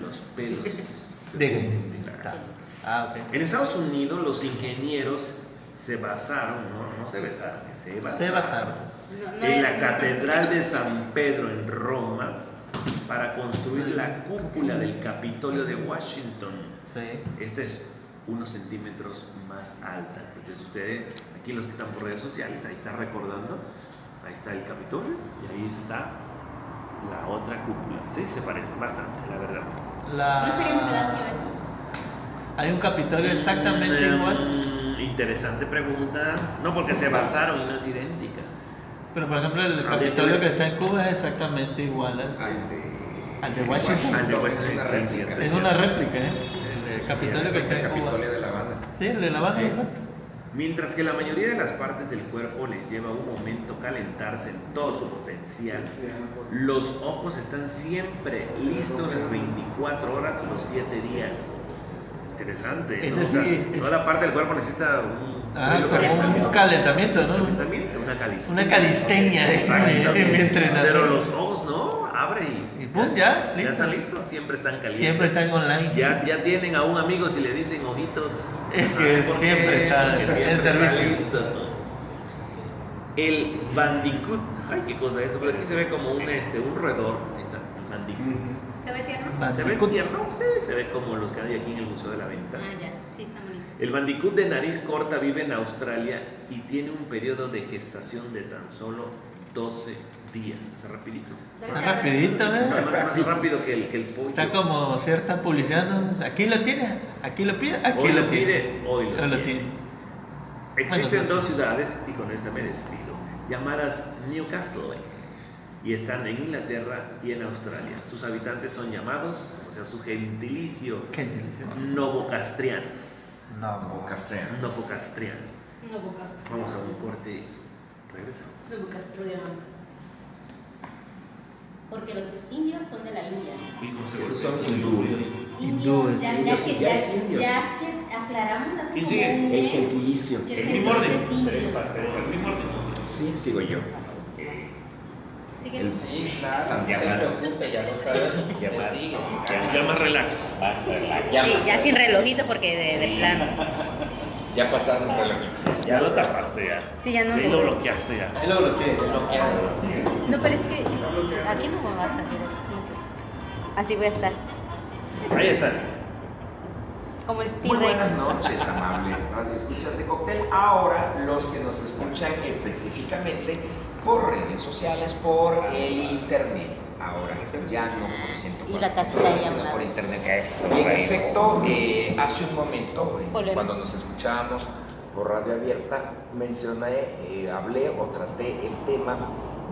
los pelos de punta. En Estados Unidos los ingenieros se basaron, no se besaron, se basaron en la Catedral de San Pedro en Roma para construir la cúpula del Capitolio de Washington. Esta es unos centímetros más alta. Entonces ustedes, aquí los que están por redes sociales, ahí está recordando, ahí está el Capitolio y ahí está la otra cúpula. Sí, se parecen bastante, la verdad. ¿No sería un plagio eso? ¿Hay un Capitolio exactamente igual? Interesante pregunta. No, porque se basaron y no es idéntica. Pero por ejemplo el Capitolio que está en Cuba es exactamente igual al de Washington. Al de Washington. Es una réplica, ¿eh? El Capitolio que está en Cuba. El Capitolio de La Habana. Sí, el de La Habana, exacto. Mientras que la mayoría de las partes del cuerpo les lleva un momento calentarse en todo su potencial, los ojos están siempre listos las 24 horas, los 7 días. Interesante, ¿no? Ese sí, toda la parte del cuerpo necesita como un calentamiento, ¿no? Una calistenia de mi entrenador. Pero los ojos no, abre y pues ya, listo. Ya están listos, siempre están calientes. Siempre están online. Ya tienen a un amigo si le dicen ojitos. Es que siempre está en servicio. Listo, ¿no? El bandicoot, ay qué cosa es eso, pero aquí se ve como un roedor. Ahí está, el bandicoot. ¿Se ve tierno? ¿Se ve tierno? Sí, se ve como los que hay aquí en el Museo de la Venta. Ah, ya, sí, está bonito. El bandicoot de nariz corta vive en Australia y tiene un periodo de gestación de tan solo 12 días. Es rapidito. Está rapidito, ¿eh? Más rápido que el pollo. Está como cierta publicidad, ¿no? Aquí lo tienes, aquí lo pides, aquí hoy lo tienes. Hoy lo tiene. Existen bueno, dos ciudades, y con esta me despido, llamadas Newcastle, y están en Inglaterra y en Australia. Sus habitantes son llamados, o sea, su gentilicio, novocastrianos. Novocastrianos. Vamos a un corte, regresamos. Novocastrianos. Porque los indios son de la India. Y como se Son hindúes. Hindúes. Ya que aclaramos así Y sigue el gentilicio. El mismo orden. Sí, sigo yo. Sí, claro, no se preocupe, ya lo saben. Ya más relax. Sí, ya sin relojito porque de plano. Ya pasaron los relojitos. Ya lo tapaste ya. Sí, ya no. Ahí lo bloqueaste ya. Ahí lo bloqueé, bloqueado. No, pero es que aquí no me va a salir así como que. Así voy a estar. Ahí está. Como el Muy T-Rex. buenas noches, amables radioescuchas de Cóctel. Ahora, los que nos escuchan específicamente por redes sociales, por el internet. Ahora, ya no por 104, Y la tacita de sino llamada. por internet. Y en efecto, hace un momento, cuando nos escuchábamos por radio abierta, mencioné, hablé o traté el tema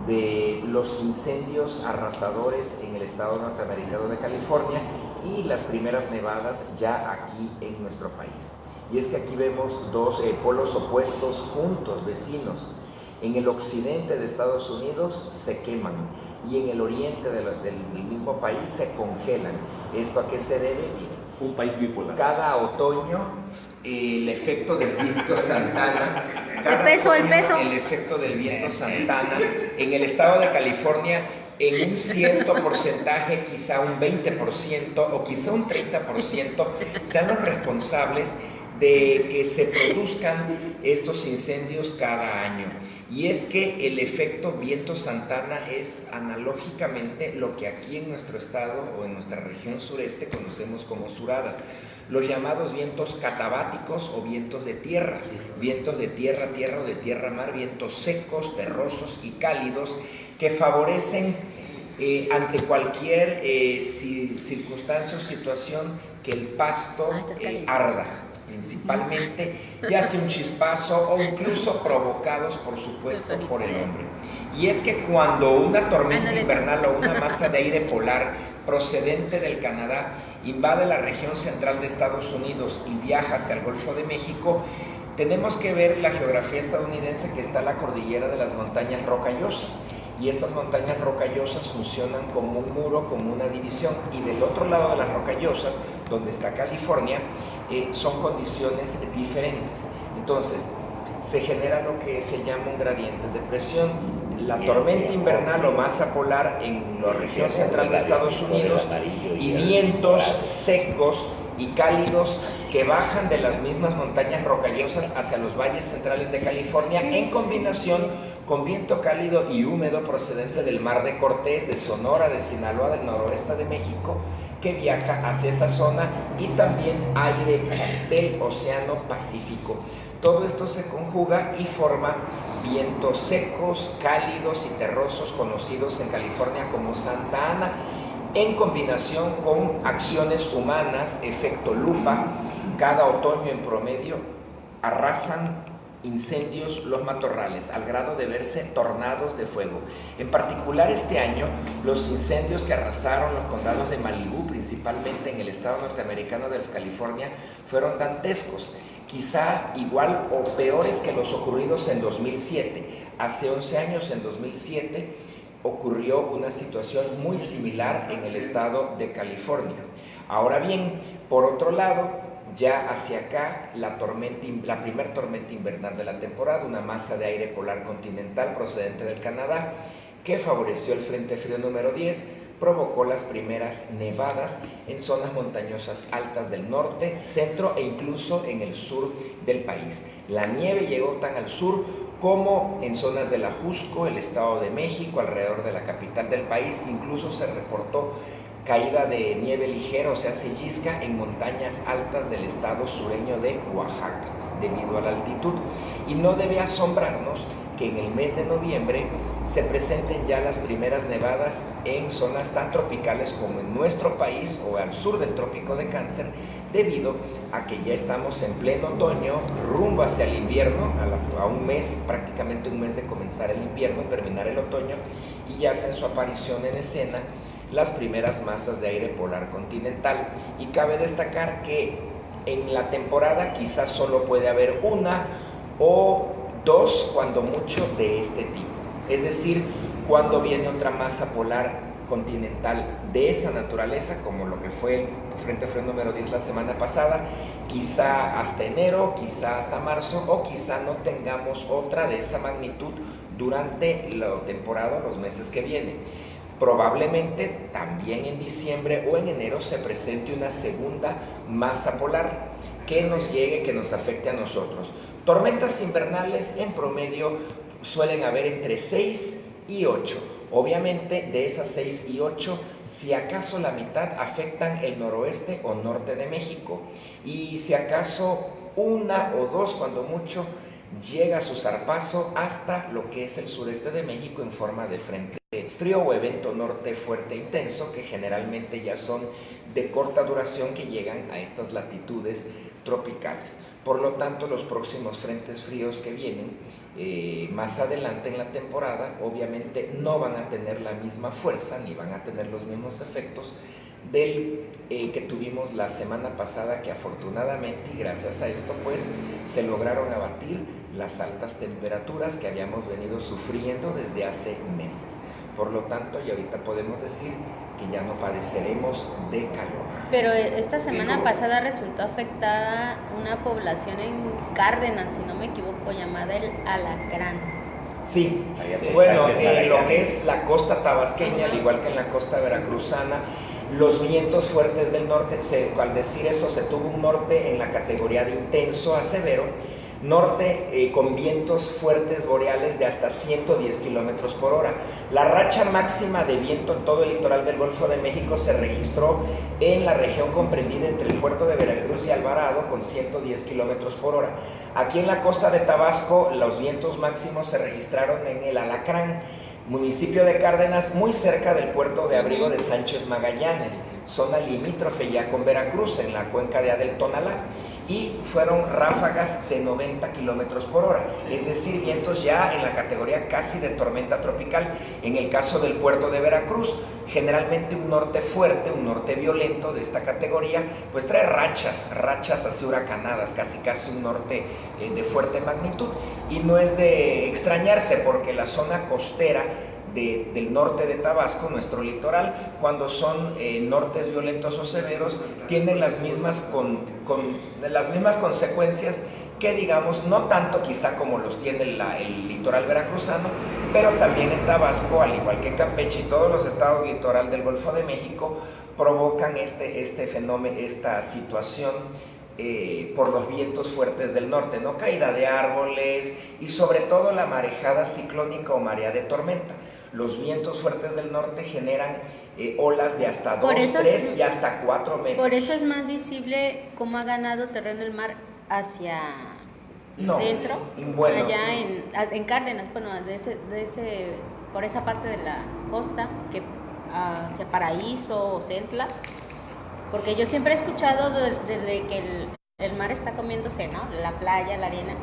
de los incendios arrasadores en el estado norteamericano de California y las primeras nevadas ya aquí en nuestro país. Y es que aquí vemos dos polos opuestos juntos, vecinos. En el occidente de Estados Unidos se queman y en el oriente del mismo país se congelan. ¿Esto a qué se debe? Bien, Un país bipolar. cada otoño el efecto del viento Santana. El efecto del viento Santana en el estado de California, en un cierto porcentaje, quizá un 20% o quizá un 30%, sean los responsables de que se produzcan estos incendios cada año. Y es que el efecto viento Santana es analógicamente lo que aquí en nuestro estado o en nuestra región sureste conocemos como suradas, los llamados vientos catabáticos o vientos de tierra o de tierra-mar, vientos secos, terrosos y cálidos que favorecen ante cualquier circunstancia o situación que el pasto arda, principalmente, ya sea un chispazo o incluso provocados, por supuesto, por el hombre. Y es que cuando una tormenta invernal o una masa de aire polar procedente del Canadá invade la región central de Estados Unidos y viaja hacia el Golfo de México, tenemos que ver la geografía estadounidense, que está la cordillera de las montañas rocallosas, y estas montañas rocallosas funcionan como un muro, como una división, y del otro lado de las rocallosas, donde está California, son condiciones diferentes. Entonces, se genera lo que se llama un gradiente de presión. La tormenta invernal o masa polar en la región central de Estados Unidos, y vientos secos y cálidos que bajan de las mismas montañas rocallosas hacia los valles centrales de California, en combinación con viento cálido y húmedo procedente del Mar de Cortés, de Sonora, de Sinaloa, del noroeste de México, que viaja hacia esa zona, y también aire del Océano Pacífico. Todo esto se conjuga y forma vientos secos, cálidos y terrosos, conocidos en California como Santa Ana, en combinación con acciones humanas, efecto lupa. Cada otoño en promedio arrasan incendios los matorrales, al grado de verse tornados de fuego. En particular este año, los incendios que arrasaron los condados de Malibú, principalmente en el estado norteamericano de California, fueron dantescos, quizá igual o peores que los ocurridos en 2007. Hace 11 años, en 2007, ocurrió una situación muy similar en el estado de California. Ahora bien, por otro lado, ya hacia acá, la primer tormenta invernal de la temporada, una masa de aire polar continental procedente del Canadá, que favoreció el Frente Frío número 10, provocó las primeras nevadas en zonas montañosas altas del norte, centro e incluso en el sur del país. La nieve llegó tan al sur como en zonas del Ajusco, el Estado de México, alrededor de la capital del país. Incluso se reportó caída de nieve ligera, o sea, sellisca, en montañas altas del estado sureño de Oaxaca, debido a la altitud. Y no debe asombrarnos que en el mes de noviembre se presenten ya las primeras nevadas en zonas tan tropicales como en nuestro país o al sur del Trópico de Cáncer, debido a que ya estamos en pleno otoño, rumbo hacia el invierno, a un mes, prácticamente un mes de comenzar el invierno, terminar el otoño, y ya hacen su aparición en escena las primeras masas de aire polar continental. Y cabe destacar que en la temporada quizás solo puede haber una o dos, cuando mucho, de este tipo. Es decir, cuando viene otra masa polar continental de esa naturaleza, como lo que fue el Frente Frío número 10 la semana pasada, quizá hasta enero, quizá hasta marzo, o quizá no tengamos otra de esa magnitud durante la temporada, los meses que vienen. Probablemente también en diciembre o en enero se presente una segunda masa polar que nos llegue, que nos afecte a nosotros. Tormentas invernales en promedio suelen haber entre 6 y 8. Obviamente, de esas 6 y 8, si acaso la mitad afectan el noroeste o norte de México, y si acaso una o dos, cuando mucho, llega su zarpazo hasta lo que es el sureste de México en forma de frente frío o evento norte fuerte intenso, que generalmente ya son de corta duración, que llegan a estas latitudes tropicales. Por lo tanto, los próximos frentes fríos que vienen más adelante en la temporada, obviamente no van a tener la misma fuerza ni van a tener los mismos efectos del que tuvimos la semana pasada, que afortunadamente y gracias a esto pues se lograron abatir las altas temperaturas que habíamos venido sufriendo desde hace meses. Por lo tanto, y ahorita podemos decir que ya no padeceremos de calor. Pero esta semana pasada resultó afectada una población en Cárdenas, si no me equivoco, llamada el Alacrán. Sí, bueno, lo que es la costa tabasqueña, al igual que en la costa veracruzana, los vientos fuertes del norte, al decir eso, se tuvo un norte en la categoría de intenso a severo, norte con vientos fuertes boreales de hasta 110 kilómetros por hora. La racha máxima de viento en todo el litoral del Golfo de México se registró en la región comprendida entre el puerto de Veracruz y Alvarado, con 110 kilómetros por hora. Aquí en la costa de Tabasco, los vientos máximos se registraron en el Alacrán, municipio de Cárdenas, muy cerca del puerto de abrigo de Sánchez Magallanes, zona limítrofe ya con Veracruz, en la cuenca de Adel Tonalá. y fueron ráfagas de 90 kilómetros por hora, es decir, vientos ya en la categoría casi de tormenta tropical. En el caso del puerto de Veracruz, generalmente un norte fuerte, un norte violento de esta categoría, pues trae rachas así huracanadas, casi un norte de fuerte magnitud, y no es de extrañarse porque la zona costera del norte de Tabasco, nuestro litoral, cuando son nortes violentos o severos, tienen las mismas consecuencias que, digamos, no tanto quizá como los tiene el litoral veracruzano, pero también en Tabasco, al igual que en Campeche y todos los estados litoral del Golfo de México, provocan este fenómeno, esta situación por los vientos fuertes del norte, ¿no? Caída de árboles y sobre todo la marejada ciclónica o marea de tormenta. Los vientos fuertes del norte generan olas de hasta 2, 3 y hasta 4 metros. Por eso es más visible cómo ha ganado terreno el mar hacia dentro, bueno, allá en Cárdenas, bueno, por esa parte de la costa, que hacia Paraíso o Centla, porque yo siempre he escuchado desde que el mar está comiéndose, ¿no? La playa, la arena,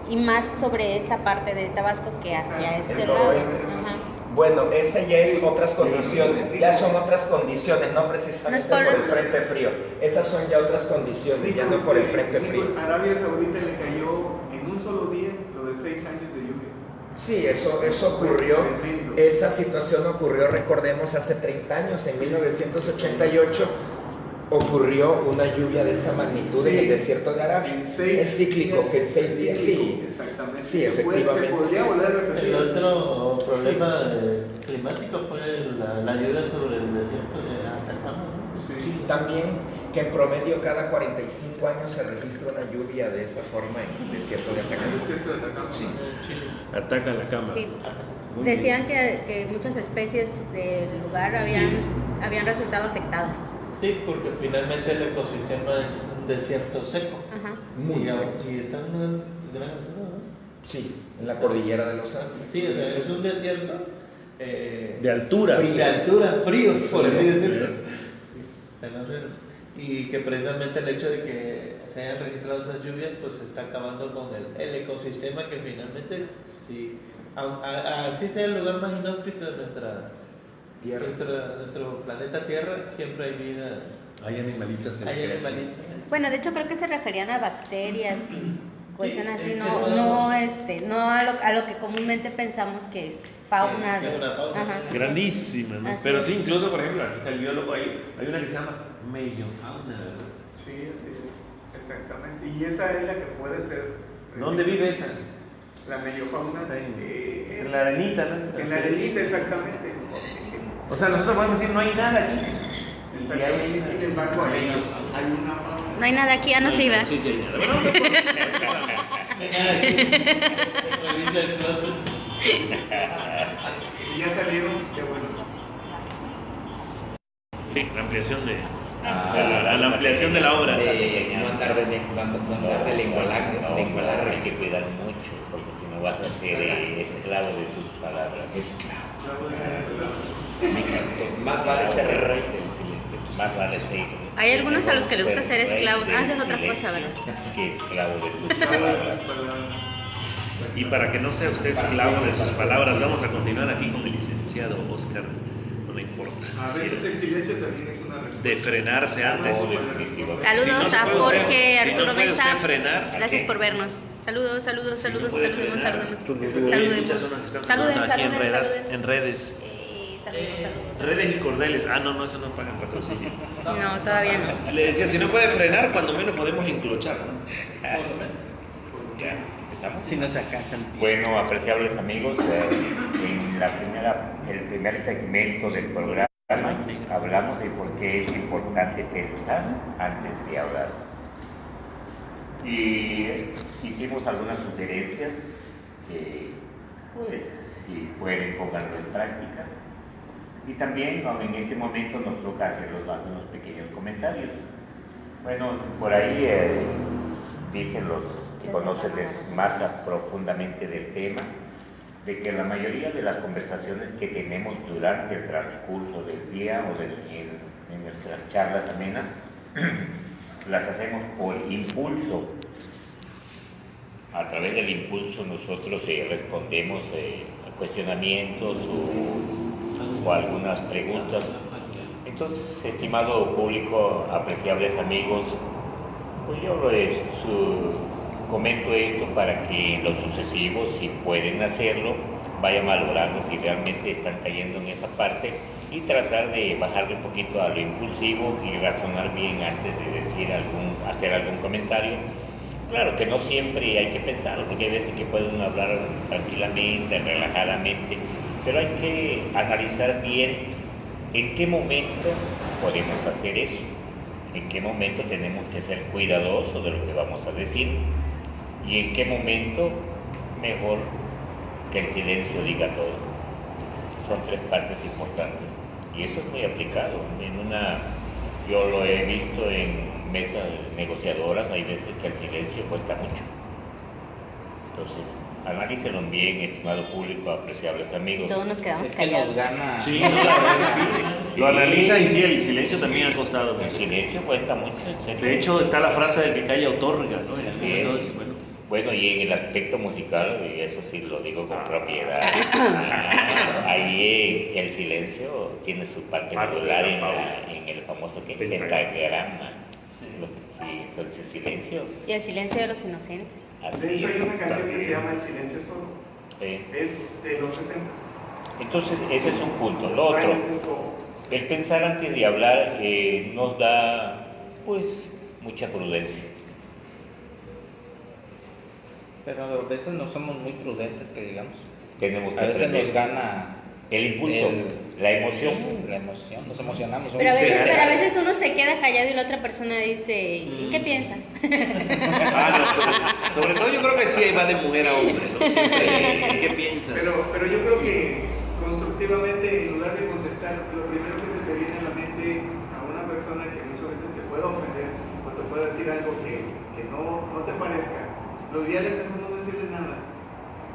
y más sobre esa parte de Tabasco que hacia este lado. Ajá. Bueno, ese ya es otras condiciones, ya son otras condiciones, no precisamente por el frente frío. Esas son ya otras condiciones, ya no por el frente frío. Arabia Saudita le cayó en un solo día lo de 6 años de lluvia. Sí, eso ocurrió, esa situación ocurrió, recordemos, hace 30 años, en 1988, ocurrió una lluvia de esa magnitud en el desierto de Arabia. Es cíclico, que en 6 días, sí. Exactamente. Sí, efectivamente. Se podría volver a repetir. El otro problema climático fue la lluvia sobre el desierto de Atacama, ¿no? Sí, también que en promedio cada 45 años se registra una lluvia de esa forma en el desierto de Atacama. Sí. Ataca la cama. Sí. Decían que muchas especies del lugar habían resultado afectadas. Sí, porque finalmente el ecosistema es un desierto seco. Ajá. Y está en una gran altura, ¿no? Sí, en la cordillera de los Andes. Sí, o sea, es un desierto de altura. De altura, frío, por así decirlo. Entonces, y que precisamente el hecho de que se hayan registrado esas lluvias, pues se está acabando con el ecosistema que finalmente, sí, así sea el lugar más inhóspito de nuestro planeta Tierra, siempre hay vida. Hay animalitas en Hay la animalitos. Bueno, de hecho creo que se referían a bacterias y cuestiones así, es que no a lo que comúnmente pensamos que es fauna. Que es una fauna. Ajá. Grandísima, ¿no? Así Pero es. sí, incluso, por ejemplo, aquí está el biólogo, hay una que se llama meiofauna, ¿verdad? Sí, así es. Exactamente. Y esa es la que puede ser. ¿Dónde vive esa? La meiofauna. En la arenita, ¿no? En la arenita, exactamente. O sea, nosotros podemos decir, no hay nada aquí. Exactamente. Y sin embargo, hay una fauna. No hay nada aquí, ya no se iba. Sí, hay nada. Bueno, Revisa el closet. Y ya salieron, qué bueno. la ampliación la ampliación de la obra. No andar de lengua larga. Hay que cuidar mucho, porque si no vas a ser esclavo de tus palabras. Esclavo. Me encantó. Más vale ser rey del silencio. Más vale ser. Hay algunos a los que les gusta ser rey esclavos. del Esa es otra silencio cosa, ¿verdad? Que esclavo de tus palabras. Y para que no sea usted esclavo de sus palabras, vamos a continuar aquí con el licenciado Oscar. No importa. A veces el silencio también es una respuesta. De frenarse antes. Saludos Si no se a puede Jorge, usted- si no Arturo puede Mesa. usted frenar, Gracias por vernos. Saludos, saludemos. Saludemos. Hay muchas zonas que están Saluden, aquí en redes. saluden. En redes. Saludos. Redes y cordeles. No, eso no pagan patrocinio. No, todavía no. Le decía, si no puede frenar, cuando menos podemos enclochar. Ya, empezamos. Si no se acasan. Bueno, apreciables amigos, en el primer segmento del programa hablamos de por qué es importante pensar antes de hablar. Y hicimos algunas sugerencias que, pues, si pueden, pónganlo en práctica. Y también en este momento nos toca hacer unos pequeños comentarios. Bueno, por ahí dicen los que conocen más profundamente del tema, de que la mayoría de las conversaciones que tenemos durante el transcurso del día o en nuestras charlas amenas las hacemos por impulso. A través del impulso nosotros respondemos a cuestionamientos o algunas preguntas. Entonces, estimado público, apreciables amigos, pues yo comento esto para que en lo sucesivo, si pueden hacerlo, vayan valorando si realmente están cayendo en esa parte y tratar de bajarle un poquito a lo impulsivo y razonar bien antes de hacer algún comentario. Claro que no siempre hay que pensarlo, porque hay veces que pueden hablar tranquilamente, relajadamente, pero hay que analizar bien en qué momento podemos hacer eso, en qué momento tenemos que ser cuidadosos de lo que vamos a decir y en qué momento mejor que el silencio diga todo. Son tres partes importantes y eso es muy aplicado. Yo lo he visto en mesas negociadoras, hay veces que el silencio cuesta mucho. Entonces, analícenlo bien, estimado público, apreciables amigos. Y todos nos quedamos Es que nos callados. gana. Sí, no, la verdad que sí. Lo analiza y sí, el silencio también ha costado. El silencio cuenta mucho, en serio. De hecho, está la frase del que calla otorga, ¿no? Así es. Entonces, Bueno, y en el aspecto musical, y eso sí lo digo con propiedad, ahí el silencio tiene su parte modular en el famoso pentagrama. Sí, entonces silencio. Y el silencio de los inocentes. De hecho, hay una canción que se llama El silencio solo. Es de los 60. Entonces, ese es un punto. Lo otro, el pensar antes de hablar nos da, pues, mucha prudencia. Pero a veces no somos muy prudentes, que digamos. Tenemos que A veces aprender. nos gana El impulso, la emoción. La emoción, nos emocionamos. Pero a veces uno se queda callado y la otra persona dice, ¿y qué piensas? no, sobre todo yo creo que sí va de mujer a hombre, ¿no? Siempre, ¿qué piensas? Pero yo creo que constructivamente, en lugar de contestar, lo primero que se te viene a la mente a una persona que muchas veces te pueda ofender o te pueda decir algo que no te parezca, lo ideal es mejor no decirle nada,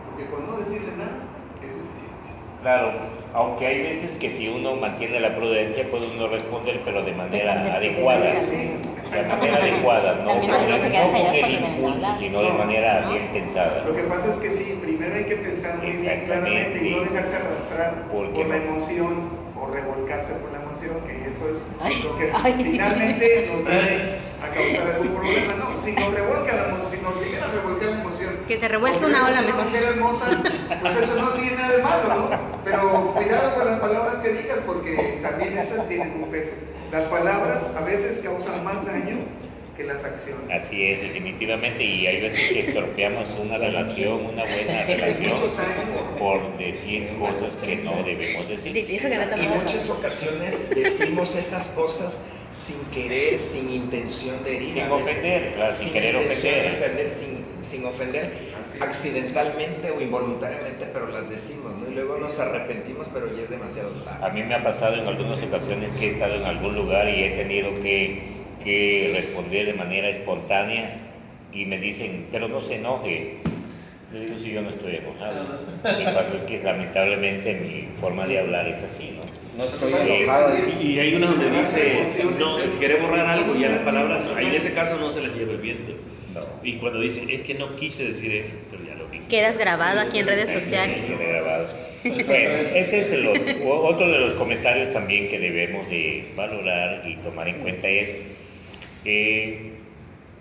porque con no decirle nada es suficiente. Claro, aunque hay veces que si uno mantiene la prudencia puede uno responder, pero de manera adecuada. De manera adecuada, no con el impulso, sino de manera bien pensada. Lo que pasa es que sí, primero hay que pensar muy bien claramente y no dejarse arrastrar por la emoción o revolcarse por la emoción, que eso es lo que finalmente nos viene a causar algún problema. No, si nos revuelca la emoción, si nos llega a revolcar la emoción, que te revuelque una ola mejor. Mujer hermosa, pues eso no tiene nada de malo, ¿no? Pero cuidado con las palabras que digas, porque también esas tienen un peso. Las palabras a veces causan más daño que las acciones. Así es, definitivamente, y hay veces que estropeamos una relación, una buena relación, por decir cosas que no debemos decir. Y muchas ocasiones decimos esas cosas sin querer, sin intención de herir. Sin ofender, claro, sin querer ofender. Sin ofender, accidentalmente o involuntariamente, pero las decimos, ¿no? Y luego nos arrepentimos, pero ya es demasiado tarde. A mí me ha pasado en algunas ocasiones que he estado en algún lugar y he tenido que responder de manera espontánea y me dicen, pero no se enoje. Le digo, si yo no estoy enojado. Lo que pasa es que lamentablemente mi forma de hablar es así, ¿no? No estoy enojado. Y hay una donde dice, no, quiere borrar algo y a las palabras, ahí en ese caso no se les lleva el viento. No. Y cuando dicen, es que no quise decir eso, pero ya lo dije. Quedas grabado aquí en redes sociales. Queda grabado. Bueno, ese es otro de los comentarios también que debemos de valorar y tomar en cuenta es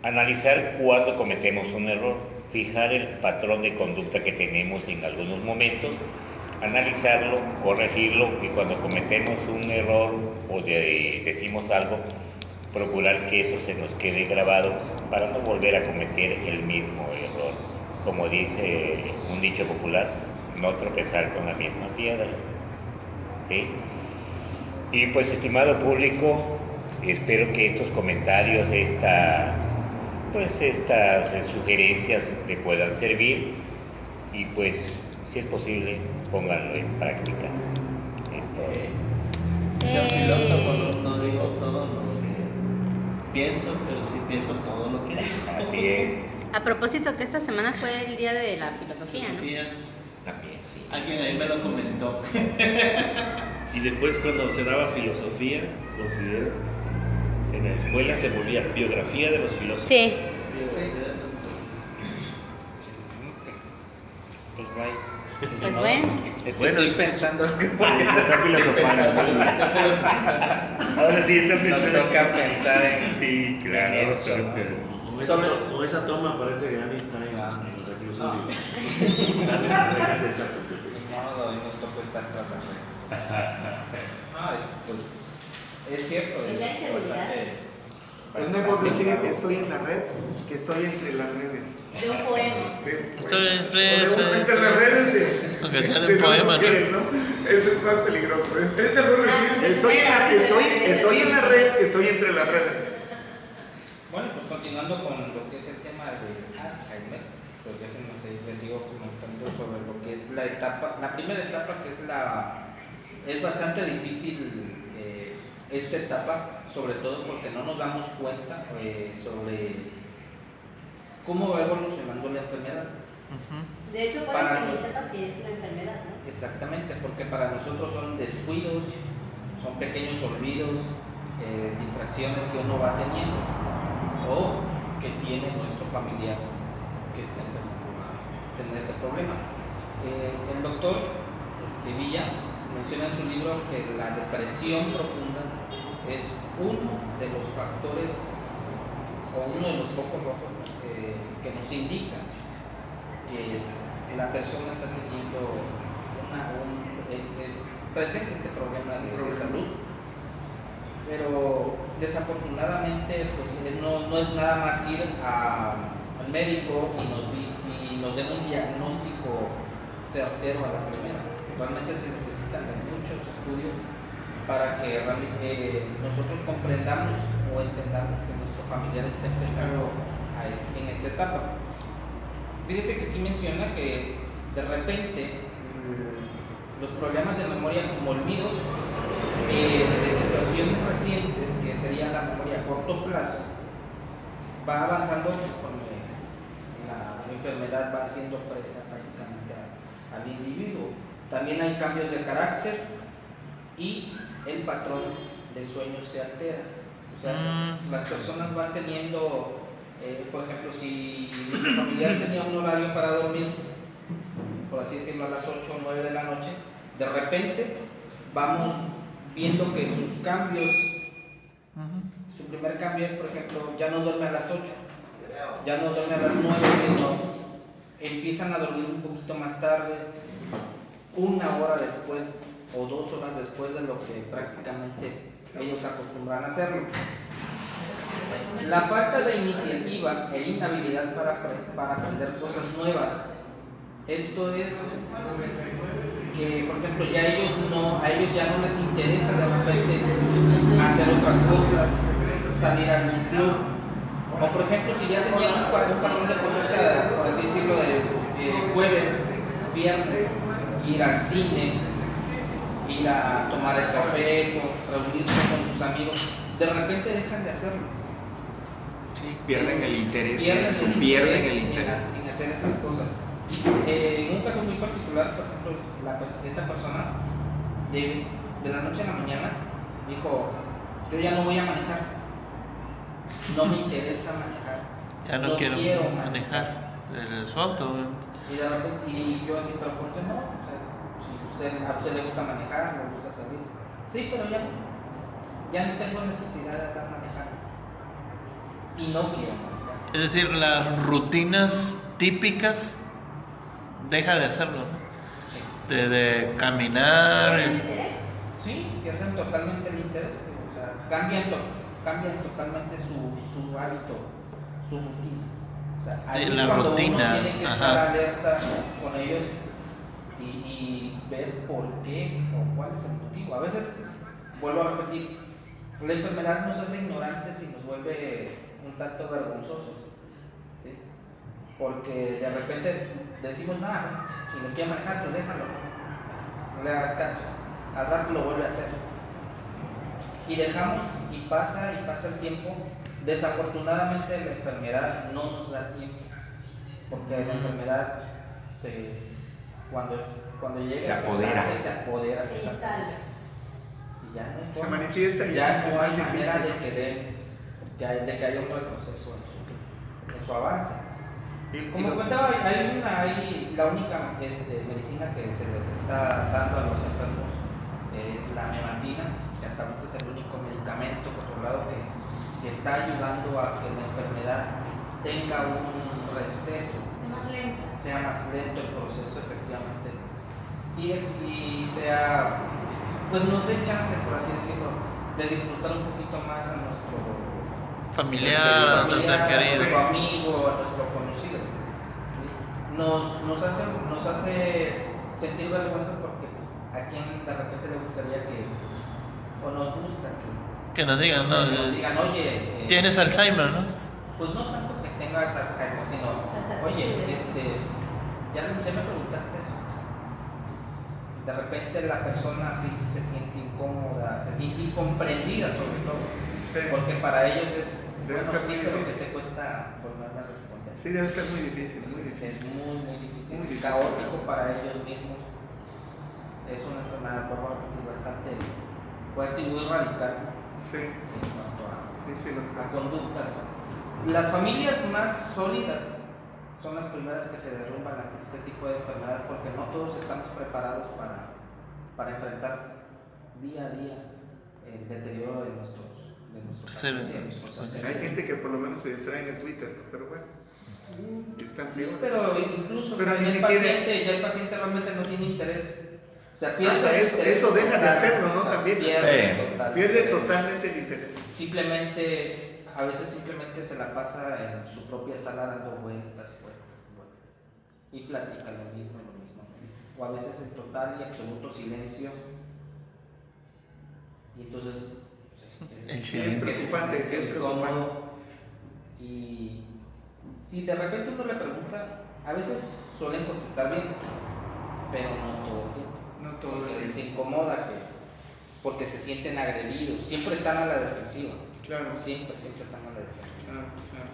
analizar cuándo cometemos un error, fijar el patrón de conducta que tenemos en algunos momentos, analizarlo, corregirlo y cuando cometemos un error o decimos algo, procurar que eso se nos quede grabado para no volver a cometer el mismo error. Como dice un dicho popular, no tropezar con la misma piedra. ¿Sí? Y pues, estimado público, espero que estos comentarios, estas sugerencias le puedan servir y pues, si es posible, pónganlo en práctica. Ser filósofo, no digo todo lo que pienso, pero sí pienso todo lo que digo. Así es. A propósito que esta semana fue el día de la filosofía, ¿no? También, sí. Alguien ahí me lo comentó. Y después cuando se daba filosofía, considero, en la escuela se volvía biografía de los filósofos. Sí. Pues bye. Pues bueno. Bueno, Estoy pensando está filosofando. Ahora sí está Nos pensando. toca pensar en... Sí, claro. en eso, ¿no? O esa toma parece que Ani está en el reclusorio. Ni modo, hoy nos tocó estar tratando. No, es cierto, Es la es inseguridad. Es mejor decir que estoy en la red que estoy entre las redes. De un poema. Estoy entre las redes de, Aunque sea de un dos poema, mujeres, ¿no? Eso es más peligroso. Es mejor decir estoy en la red que estoy entre las redes. Bueno, pues continuando con lo que es el tema de Alzheimer, pues déjenme les sigo comentando sobre lo que es la etapa, la primera etapa que es bastante difícil esta etapa, sobre todo porque no nos damos cuenta sobre cómo va evolucionando la enfermedad. De hecho, puede Para- que ni sepas que es la enfermedad, ¿no? Exactamente, porque para nosotros son descuidos, son pequeños olvidos, distracciones que uno va teniendo o que tiene nuestro familiar que está empezando a tener este problema. El doctor Villa menciona en su libro que la depresión profunda es uno de los factores o uno de los focos rojos que nos indica que la persona está teniendo presente este problema de salud, pero desafortunadamente pues no es nada más ir al médico y nos den un diagnóstico certero a la primera. Realmente se necesitan de muchos estudios para que realmente nosotros comprendamos o entendamos que nuestro familiar está empezando en esta etapa. Fíjense que aquí menciona que de repente los problemas de memoria como olvidos de situaciones recientes, que sería la memoria a corto plazo, va avanzando conforme la enfermedad va siendo presa prácticamente al individuo. También hay cambios de carácter y el patrón de sueño se altera. O sea, las personas van teniendo, por ejemplo, si el familiar tenía un horario para dormir, por así decirlo, a las 8 o 9 de la noche, de repente vamos viendo que sus cambios, su primer cambio es, por ejemplo, ya no duerme a las 8, ya no duerme a las 9, sino empiezan a dormir un poquito más tarde, 1 hora después o 2 horas después de lo que prácticamente ellos acostumbran a hacerlo. La falta de iniciativa e inhabilidad para aprender cosas nuevas. Esto es que, por ejemplo, a ellos ya no les interesa de repente hacer otras cosas, salir a algún club. O por ejemplo, si ya tenían un patrón de conducta, por así decirlo, de jueves, viernes, ir al cine, ir a tomar el café, reunirse con sus amigos, de repente dejan de hacerlo. Sí, pierden el interés. Pierden el interés en hacer esas cosas. En un caso muy particular, por ejemplo, esta persona de la noche a la mañana dijo: yo ya no voy a manejar, no me interesa manejar, Ya no quiero manejar su auto. y, de repente, y yo así, pero ¿por qué no? O sea, si a usted le gusta manejar, le gusta salir, sí, pero ya no tengo necesidad de estar manejando y no quiero manejar. Es decir, las rutinas típicas deja de hacerlo, ¿no? De caminar. Sí, pierden totalmente el interés, o sea, cambian totalmente su hábito, su rutina. O sea, ahí Sí, es la cuando rutina, uno tiene que ajá. estar alerta con ellos y ver por qué o cuál es el motivo. A veces, vuelvo a repetir, la enfermedad nos hace ignorantes y nos vuelve un tanto vergonzosos, ¿sí? Porque de repente decimos: nada, si no quiere manejar, pues déjalo, no le hagas caso, al rato lo vuelve a hacer. Y dejamos, y pasa el tiempo. Desafortunadamente la enfermedad no nos da tiempo, porque la enfermedad cuando llega Se apodera. se apodera de esa Cristal. y ya no hay Se forma, manifiesta y ya no hay es manera difícil. de que que haya un retroceso en su avance. Como comentaba, hay la única medicina que se les está dando a los enfermos es la memantina, que hasta ahorita es el único medicamento controlado que está ayudando a que la enfermedad tenga un receso, sea más lento el proceso efectivamente, y sea, pues nos dé chance, por así decirlo, de disfrutar un poquito más a nuestro familiar, a nuestro ser a querido, nuestro amigo, a nuestro conocido. Nos hace sentir vergüenza porque a quien de repente le gustaría que, o nos gusta que nos digan, ¿no? Oye, Tienes Alzheimer, ¿no? pues no tanto que tengas Alzheimer, sino, oye, ya me preguntaste eso. De repente la persona sí se siente incómoda, se siente incomprendida sobre todo, porque para ellos es, bueno, sí, pero que te cuesta volver a responder. Sí, debe ser muy difícil, Es muy difícil, Muy es caótico para ellos mismos. Es una enfermedad, por repetir, bastante fuerte y muy radical en cuanto a conductas. Las familias más sólidas son las primeras que se derrumban ante este tipo de enfermedad, porque no todos estamos preparados para enfrentar día a día el deterioro de nuestros pacientes. Hay gente que por lo menos se distrae en el Twitter, pero bueno. Sí, pero incluso pero ya el paciente realmente no tiene interés. O sea, pierde eso deja de hacerlo, ¿no? También pierde interés. totalmente el interés. A veces simplemente se la pasa en su propia sala dando vueltas. Y platica lo mismo. O a veces en total y absoluto silencio. Y entonces es preocupante, es incómodo. Y si de repente uno le pregunta, a veces suelen contestar bien, pero no todo el tiempo. No todo el tiempo. Les incomoda porque se sienten agredidos, siempre están a la defensiva. Claro. Siempre están a la defensiva. Claro.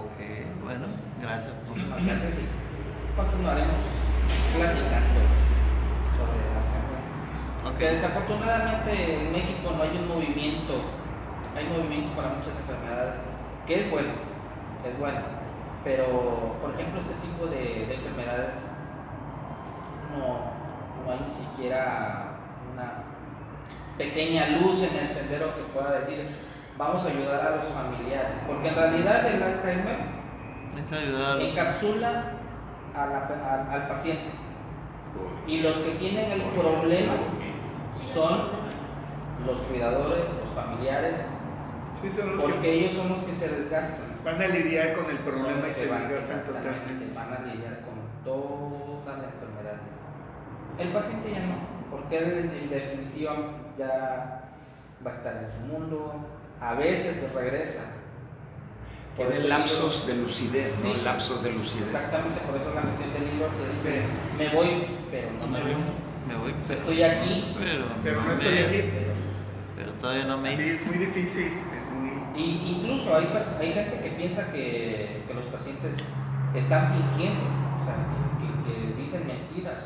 Ok, bueno, gracias. Muchísimas gracias y continuaremos platicando sobre las carreras. Aunque desafortunadamente en México no hay un movimiento, hay movimiento para muchas enfermedades, que es bueno, pero por ejemplo este tipo de enfermedades no hay ni siquiera una pequeña luz en el sendero que pueda decir vamos a ayudar a los familiares, porque en realidad el Alzheimer encapsula al paciente y los que tienen el problema son los cuidadores, los familiares, porque ellos son los que se desgastan. Van a lidiar con el problema y se desgastan totalmente. Van a lidiar con toda la enfermedad. El paciente ya no, porque él en definitiva ya va a estar en su mundo, a veces regresa. Tiene lapsos de lucidez, ¿no? Sí, lapsos de lucidez. Exactamente, por eso la mención del libro que dice, me voy, pero no me voy. Me voy, estoy aquí, pero no estoy aquí. Pero todavía no me... Sí, es muy difícil. Y incluso hay gente que piensa que los pacientes están fingiendo, o sea, que dicen mentiras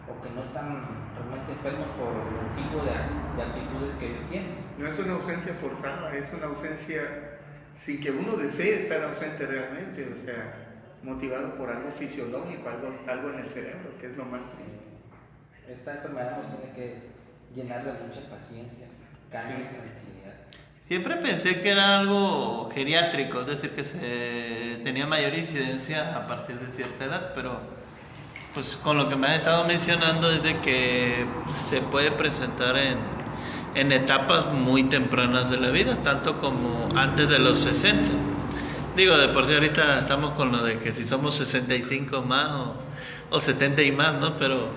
o que no están realmente enfermos por el tipo de actitudes que ellos tienen. No es una ausencia forzada, es una ausencia sin que uno desee estar ausente realmente, o sea, motivado por algo fisiológico, algo en el cerebro, que es lo más triste. Esta enfermedad nos tiene que llenar de mucha paciencia, calma y tranquilidad. Siempre pensé que era algo geriátrico, es decir, que se tenía mayor incidencia a partir de cierta edad, pero pues con lo que me has estado mencionando es de que se puede presentar en etapas muy tempranas de la vida, tanto como antes de los 60. Digo, de por sí ahorita estamos con lo de que si somos 65 más o 70 y más, ¿no? Pero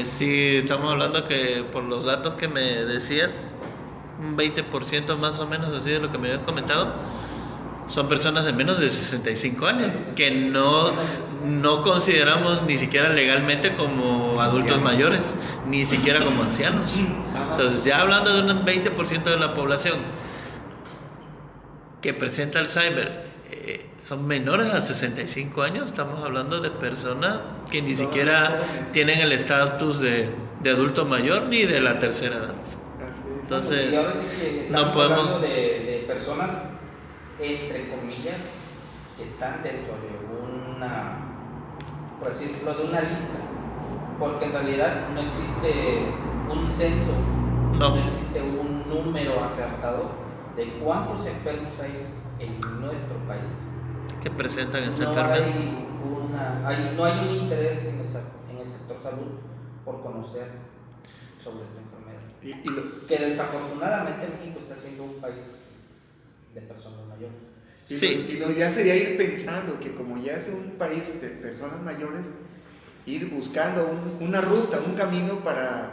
sí estamos hablando que por los datos que me decías, un 20% más o menos así de lo que me habías comentado, son personas de menos de 65 años, que no consideramos ni siquiera legalmente como adultos mayores, ni siquiera como ancianos. Entonces, ya hablando de un 20% de la población que presenta Alzheimer, son menores a 65 años, estamos hablando de personas que ni siquiera tienen el estatus de adulto mayor ni de la tercera edad. Entonces, y ahora sí que no podemos... de personas, entre comillas, que están dentro de una, por así decirlo, de una lista, porque en realidad no existe un censo, no existe un número acertado de cuántos enfermos hay en nuestro país. Que presentan esta No enfermedad. no hay un interés en el sector salud por conocer sobre esta enfermedad. Que desafortunadamente México está siendo un país de personas mayores. Sí. Y lo ya sería ir pensando que como ya es un país de personas mayores, ir buscando una ruta, un camino para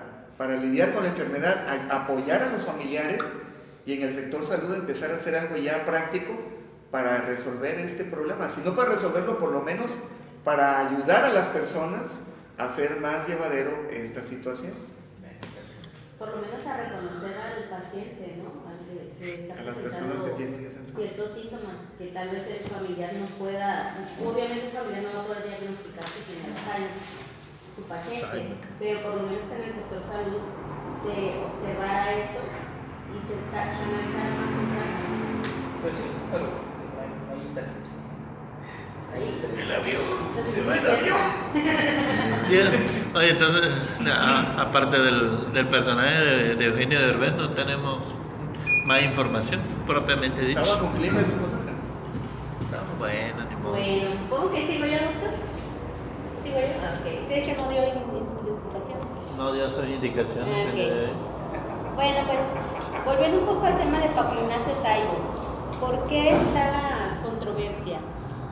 lidiar con la enfermedad, apoyar a los familiares y en el sector salud empezar a hacer algo ya práctico para resolver este problema. Si no para resolverlo, por lo menos para ayudar a las personas a hacer más llevadero esta situación. Por lo menos a reconocer al paciente, ¿no? Que está A las personas que tienen esa enfermedad. ciertos síntomas que tal vez el familiar no pueda, obviamente el familiar no va a poder diagnosticar que tiene Alzheimer, su paciente, pero por lo menos que en el sector salud se observara eso y se canalizara más temprano. Pues sí, pero hay interés. El avión, se va el avión. Yes. Oye, entonces, aparte del personaje de Eugenio Derbez, no tenemos más información propiamente dicha. Estaba con clima esa cosa. Bueno, ni modo. Bueno, supongo que sigo yo, doctor. ¿Sigo yo? Ok. Sí, es que no dio indicaciones. No dio sus indicaciones. Ok. Bueno, pues, volviendo un poco al tema de Paco Ignacio Taibo, ¿por qué está la controversia?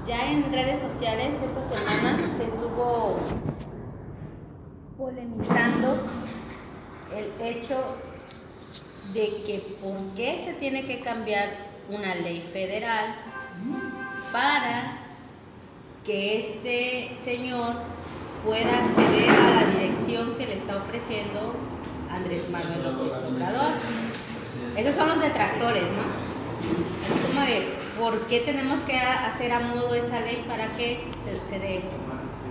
Ya en redes sociales esta semana se estuvo polemizando el hecho de que por qué se tiene que cambiar una ley federal para que este señor pueda acceder a la dirección que le está ofreciendo Andrés Manuel López Obrador. Esos son los detractores, ¿no? Es como de, ¿por qué tenemos que hacer a modo esa ley para que se dé?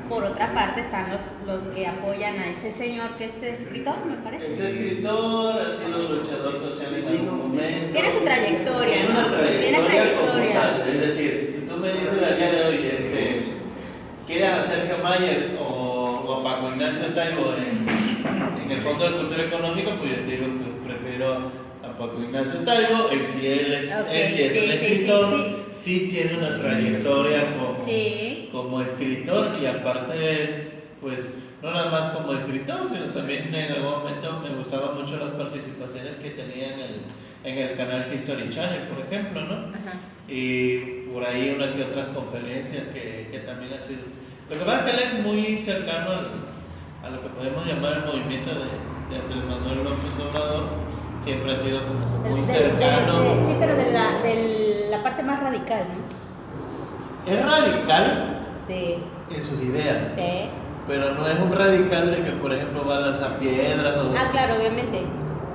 Por otra parte están los que apoyan a este señor que es escritor, me parece. Es escritor, ha sido luchador social en algún momento. Tiene su trayectoria, Tiene una ¿no? trayectoria como tal. Es decir, si tú me dices al día de hoy, ¿quieres a Sergio Mayer o a Paco Ignacio Taibo en el Fondo de Cultura Económica? Pues yo te digo que prefiero a Paco Ignacio Taibo. Él sí es un escritor, sí tiene una trayectoria como escritor, y aparte, pues no nada más como escritor, sino también en algún momento me gustaban mucho las participaciones que tenía en el canal History Channel, por ejemplo, ¿no? Ajá. Y por ahí una que otras conferencias que también ha sido. Lo que pasa es que él es muy cercano a lo que podemos llamar el movimiento de Andrés Manuel López Obrador. Siempre ha sido como muy cercano. Sí, pero de la parte más radical, ¿no? Es radical Sí. en sus ideas, Sí. pero no es un radical de que, por ejemplo, va a lanzar piedras o... Claro, obviamente.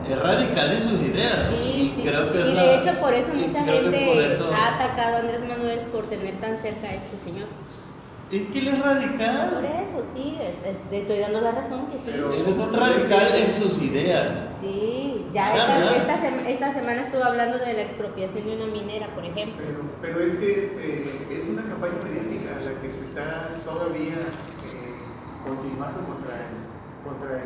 Es radical en sus ideas. Sí, y sí. creo que Y de hecho por eso y mucha creo que gente por eso- ha atacado a Andrés Manuel por tener tan cerca a este señor. Es que él es radical. Por eso, sí, te estoy dando la razón que sí. Pero- Él es un radical en sus ideas. Sí, ya Nada esta semana estuvo hablando de la expropiación de una minera, por ejemplo. Pero es que es una campaña mediática la que se está todavía continuando contra el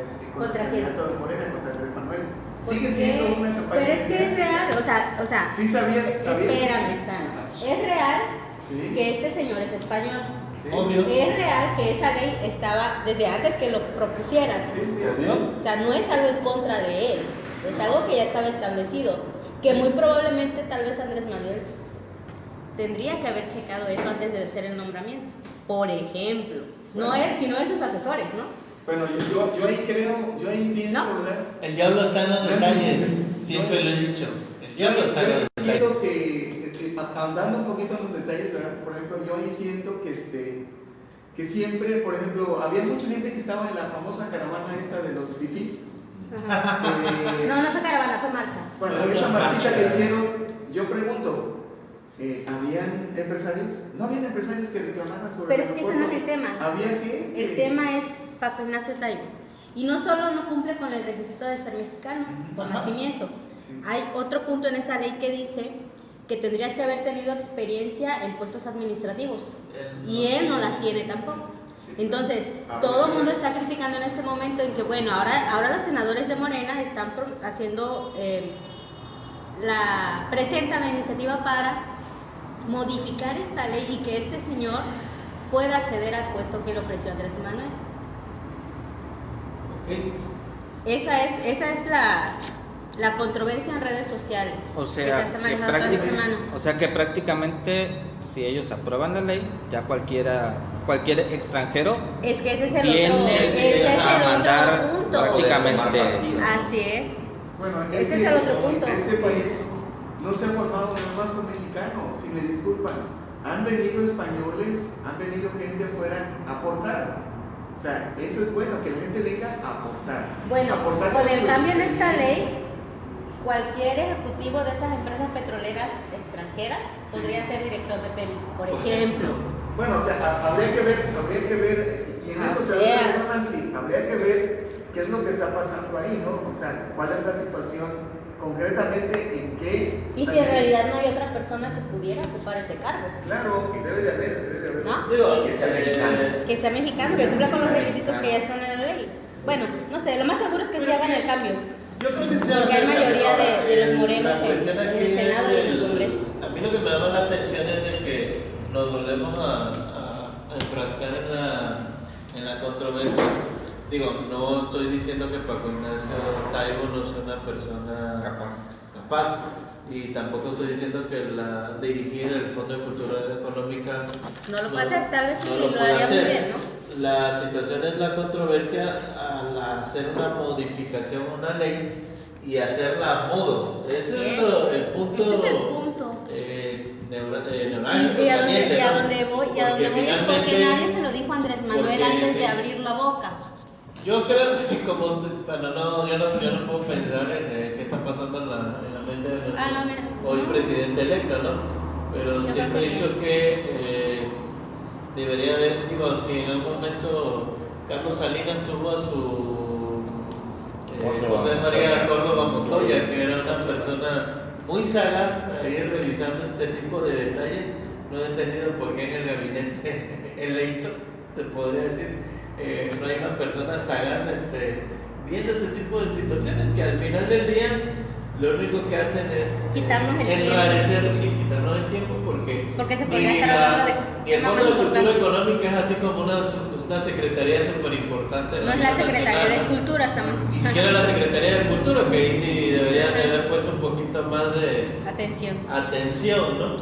quién? candidato de Morena, contra Andrés Manuel. ¿Por Sigue qué? siendo una campaña Pero es que es mediática. real, o sea, Sí sabías. espérame, es real Sí. que este señor es español. Sí. Obvio. Es real que esa ley estaba desde antes que lo propusieran. Sí, así Obvio. es. O sea, no es algo en contra de él, es algo que ya estaba establecido. Que muy probablemente tal vez Andrés Manuel tendría que haber checado eso antes de hacer el nombramiento. Por ejemplo, no él, sino de sus asesores, ¿no? Bueno, yo ahí pienso, ¿No? ¿verdad? El diablo está en los detalles. Siempre lo he dicho. El diablo está en los siento detalles. que ahondando un poquito en los detalles, ¿verdad? Por ejemplo, yo ahí siento que siempre, por ejemplo, había mucha gente que estaba en la famosa caravana esta de los fifís. Ajá. No fue caravana, fue marcha. Bueno, esa marchita que hicieron, yo pregunto, ¿habían empresarios? No habían empresarios que reclamaran sobre Pero el es que ese no es el aeropuerto. tema. Había gente. El tema es Paco Ignacio Taibo. Y no solo no cumple con el requisito de ser mexicano por Ajá. nacimiento. Hay otro punto en esa ley que dice que tendrías que haber tenido experiencia en puestos administrativos y él no la tiene tampoco. Entonces, todo el mundo está criticando en este momento en que, bueno, ahora los senadores de Morena están haciendo, presentan la iniciativa para modificar esta ley y que este señor pueda acceder al puesto que le ofreció Andrés Manuel. Ok. Esa es la controversia en redes sociales O que se sea, ha manejado toda esta semana. que prácticamente si aprueban la ley, ya cualquier extranjero Es que ese es el viene a mandar otro punto. prácticamente. Así es. Bueno, Ese es el otro punto. Este país no se ha formado nada más con mexicanos, si me disculpan. Han venido españoles, han venido gente afuera a aportar. O sea, eso es bueno, que la gente venga a aportar. Bueno, Aportar con el su cambio en esta experiencia. ley, cualquier ejecutivo de esas empresas petroleras extranjeras podría ser director de Pemex, por ejemplo. Bueno, o sea, habría que ver, y en eso se sea. resuman, sí, habría que ver qué es lo que está pasando ahí, ¿no? O sea, cuál es la situación concretamente, en qué. Y si en realidad no hay otra persona que pudiera ocupar ese cargo, Claro, debe de haber. ¿no? Digo, Que sea mexicano. Que sea mexicano, que cumpla con los requisitos que ya están en la ley. Bueno, no sé, lo más seguro es que se hagan el cambio. yo creo que sí. Porque hay mayoría de los morenos La cuestión en aquí el Senado y en el es Congreso. A mí lo que me llama la atención es de que nos volvemos a enfrascar en la controversia. Digo, no estoy diciendo que Paco Ignacio Taibo no sea una persona capaz, y tampoco estoy diciendo que dirigir el Fondo de Cultura Económica No lo puede hacer, tal vez sí, no lo puede haría muy hacer. bien, ¿no? La situación es la controversia al hacer una modificación a una ley y hacerla a modo. Ese es el punto. Ese es el punto. Neurálgico, Y a caliente, ¿no? donde voy es porque finalmente- nadie se lo dijo a Andrés Manuel porque- antes de abrir la boca. Yo creo que como, bueno, yo no puedo pensar en qué está pasando en la mente de nuestro No, mira. hoy No. presidente electo, ¿no? Pero Yo siempre he creo que dicho que debería haber, digo, si en algún momento Carlos Salinas tuvo a su José María Córdoba Montoya, que era una persona muy sagaz ahí revisando este tipo de detalles, no he entendido por qué en el gabinete electo, se podría decir, no hay una persona sagaz viendo este tipo de situaciones que al final del día lo único que hacen es Quitarnos el enrarecer y quitarnos el tiempo porque se podría estar hablando de y el temas Fondo de más Cultura importantes. Económica es así como una secretaría súper importante. No es la Secretaría de Cultura, estamos. Ni siquiera la Secretaría de Cultura, que ahí sí deberían de haber puesto un poquito más de atención, ¿no?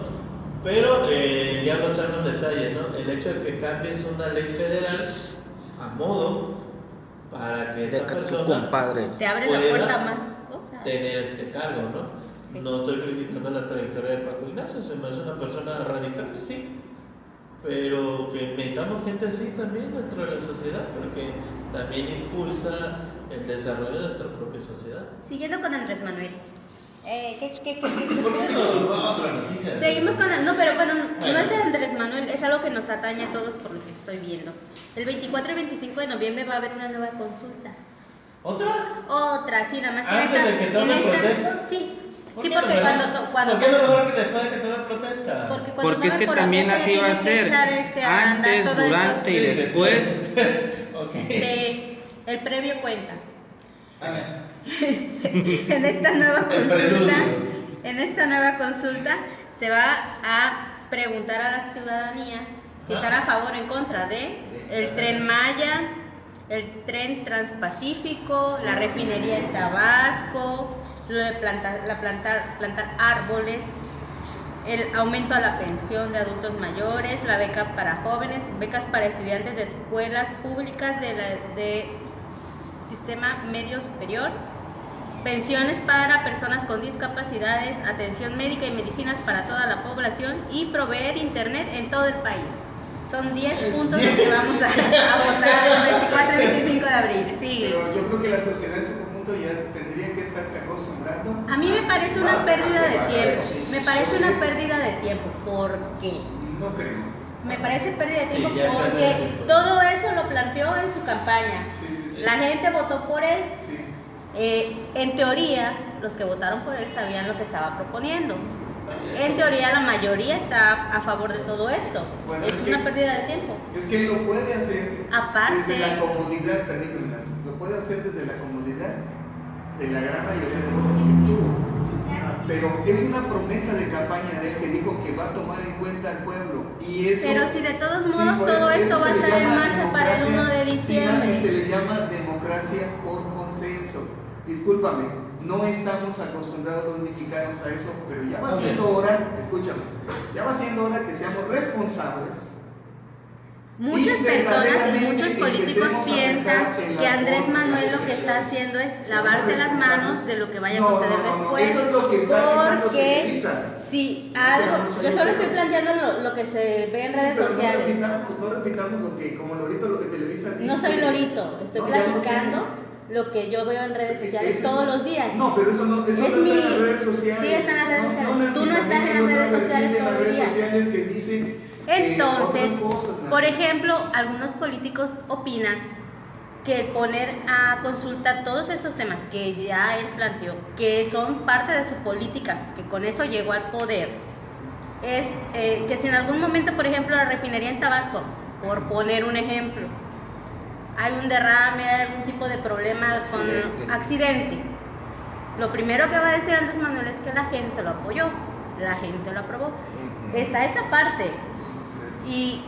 Pero el diablo está en los detalles, ¿no? El hecho de que cambies una ley federal a modo para que esta persona te abre la pueda puerta a más cosas. tener este cargo, ¿no? Sí. No estoy criticando la trayectoria de Paco Ignacio, se me hace una persona radical, sí, pero que metamos gente así también dentro de la sociedad, porque también impulsa el desarrollo de nuestra propia sociedad. Siguiendo con Andrés Manuel. ¿Por qué no? Vamos a otra noticia. Seguimos con no, pero bueno, no Bueno. es de Andrés Manuel, es algo que nos atañe a todos por lo que estoy viendo. El 24 y 25 de noviembre va a haber una nueva consulta. Otra, sí, nada más que ¿Antes de que tome protesta? Sí, ¿Por sí, qué porque no, cuando ¿Por qué no mejor que después de que tome protesta? Porque es que también así va a ser. Antes, durante y después. Ok. Sí, el previo cuenta. A ver. En esta nueva El consulta, preludio. se va a preguntar a la ciudadanía si están a favor o en contra de el Tren Maya, el Tren Transpacífico, la refinería en Tabasco, lo de plantar árboles, el aumento a la pensión de adultos mayores, la beca para jóvenes, becas para estudiantes de escuelas públicas de sistema medio superior, pensiones para personas con discapacidades, atención médica y medicinas para toda la población y proveer internet en todo el país. Son 10 puntos los que vamos a votar el 24 y 25 de abril. Sí. Pero yo creo que la sociedad en su conjunto ya tendría que estarse acostumbrando. A mí me parece una pérdida de tiempo. Sí, Me parece una pérdida de tiempo. ¿Por qué? No creo. Me parece pérdida de tiempo Sí, ya pérdida de porque tiempo. todo eso lo planteó en su campaña. Sí. La gente votó por él. Sí. En teoría, los que votaron por él sabían lo que estaba proponiendo. En teoría la mayoría está a favor de todo esto. Bueno, es una pérdida de tiempo. Es que él lo puede hacer Aparte, desde la comodidad, permítanme, lo puede hacer desde la comodidad de la gran mayoría de votos que tuvo. Pero es una promesa de campaña de él que dijo que va a tomar en cuenta al pueblo. Y eso, pero si de todos sí, modos por todo eso esto va a se le estar en llama marcha para el 1 de democracia, diciembre. sí, se le llama democracia por consenso. Discúlpame, no estamos acostumbrados los mexicanos a eso, pero ya va siendo hora, escúchame, ya va siendo hora que seamos responsables. Muchas personas y muchos políticos empecemos a piensan pensar en que las Andrés cosas, Manuel lo las que está decisiones. haciendo es Seamos lavarse las responsables. manos de lo que vaya a No, suceder no, no, después. eso es lo que está intentando Porque Televisa. si No algo, seamos yo solo estoy ayudados. planteando lo que se ve en Sí, redes pero sociales. No repitamos lo que, como Lorito, lo que Televisa dice. No soy Lorito, estoy No, ya lo sé. platicando lo que yo veo en redes sociales Ese es- todos los días. No, pero eso no Es está en mi- las redes sociales. sí está en las redes sociales. Nancy, Tú no estás también en hay las redes otra sociales vertiente en todo las el redes día. sociales que dicen Entonces, otras cosas, Nancy. por ejemplo, algunos políticos opinan que el poner a consulta todos estos temas que ya él planteó, que son parte de su política, que con eso llegó al poder, es que si en algún momento, por ejemplo, la refinería en Tabasco, por poner un ejemplo, hay un derrame, hay algún tipo de problema con accidente, lo primero que va a decir Andrés Manuel es que la gente lo apoyó, la gente lo aprobó. Está esa parte. Y,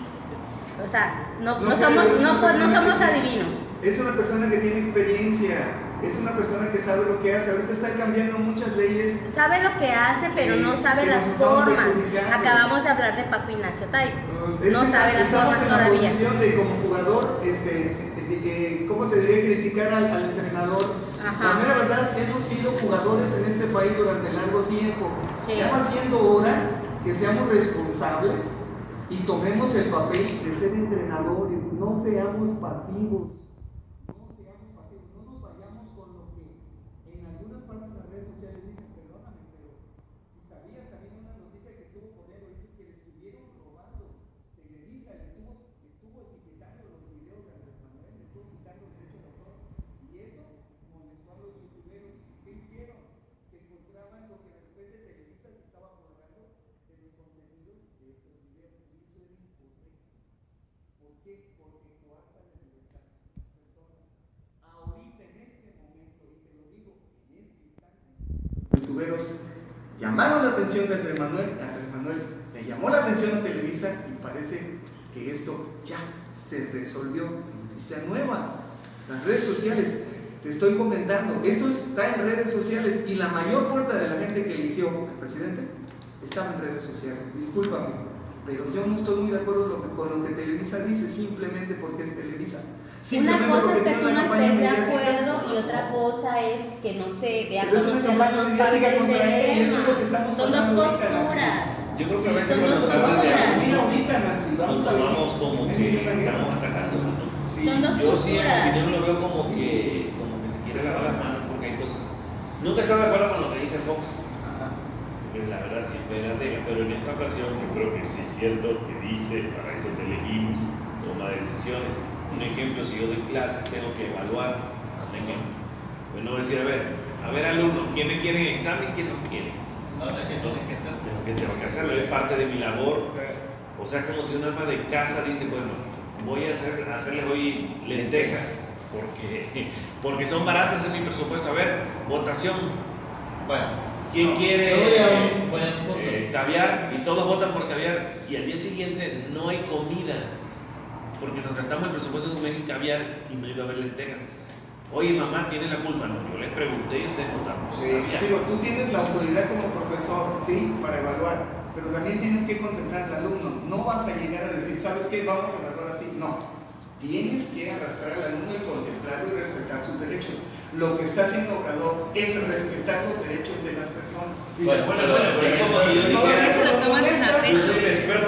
o sea, no somos adivinos. Es una persona que tiene experiencia, es una persona que sabe lo que hace. Ahorita están cambiando muchas leyes. Sabe lo que hace, pero no sabe que las nos estaban formas. perjudicando. Acabamos de hablar de Paco Ignacio Tay. Es No que sabe las estamos formas en la todavía. posición de como jugador, ¿cómo te diría? Criticar al entrenador. Ajá. La mera verdad, hemos sido jugadores en este país durante largo tiempo. Sí. Ya va siendo hora que seamos responsables y tomemos el papel de ser entrenadores, no seamos pasivos. No nos vayamos con lo que en algunas partes de las redes sociales dicen, perdóname, pero si sabías también una noticia que estuvo poniendo, dices que le estuvieron robando, Televisa le estuvo etiquetando los videos de Andrés Manuel, le estuvo quitando derechos de autor, y eso molestó a los youtuberos. ¿Qué hicieron? Se encontraban con que de repente Televisa se estaba colgando de los contenidos de estos videos, y eso era incorrecto. ¿Por qué? Porque coarta la libertad de las personas. Ahorita, en este momento, y te lo digo, en este instante, los youtuberos llamaron la atención de Andrés Manuel le llamó la atención a Televisa y parece que esto ya se resolvió. Noticia nueva, las redes sociales, te estoy comentando, esto está en redes sociales y la mayor parte de la gente que eligió al presidente estaba en redes sociales. Discúlpame, pero yo no estoy muy de acuerdo con lo que Televisa dice simplemente porque es Televisa. Una cosa es que tú no estés de acuerdo acuerdo y otra cosa es que no se dé a Pero es una conocer campaña las dos mediática partes contra del él, y eso es lo que tema. estamos Son dos pasando ahorita, posturas. Yo creo que a veces Son cuando dos se habla de posturas. algo, Mira ahorita, Nancy, nos vamos a ver. tomamos como que estamos atacando, ¿no? Sí. Son dos Yo sí, en mi posturas. opinión, lo veo como que se quiere lavar las manos porque hay cosas. Nunca estaba de acuerdo con lo que dice Fox, porque la verdad sí fue grandega, pero en esta ocasión yo creo que sí es cierto que dice, para eso te elegimos, toma de decisiones. Un ejemplo, si yo doy clases, tengo que evaluar, un ejemplo. Pues no voy a decir, a ver alumnos, ¿quién me quiere en examen y quién no quiere? No, es que tienes que hacer. Tengo que hacerlo, es parte de mi labor. O sea, como si un ama de casa dice, bueno, voy a hacerles hoy lentejas, porque son baratas en mi presupuesto. A ver, votación. Bueno, ¿Quién quiere voy a un punto. caviar? Y todos votan por caviar. Y al día siguiente no hay comida, porque nos gastamos el presupuesto de un mes en caviar y no iba a haber lentejas. Oye, mamá, ¿tiene la culpa? No, yo les pregunté y ustedes votaron. Sí, digo, tú tienes la autoridad como profesor, sí, para evaluar, pero también tienes que contemplar al alumno. No vas a llegar a decir, ¿sabes qué? Vamos a evaluar así. No, tienes que arrastrar al alumno y contemplarlo y respetar sus derechos. Lo que está haciendo Obrador es respetar los derechos de las personas. Bueno, pero es como si yo Todo dijera, eso Lo nos toman en molesta. a pecho. yo soy el experto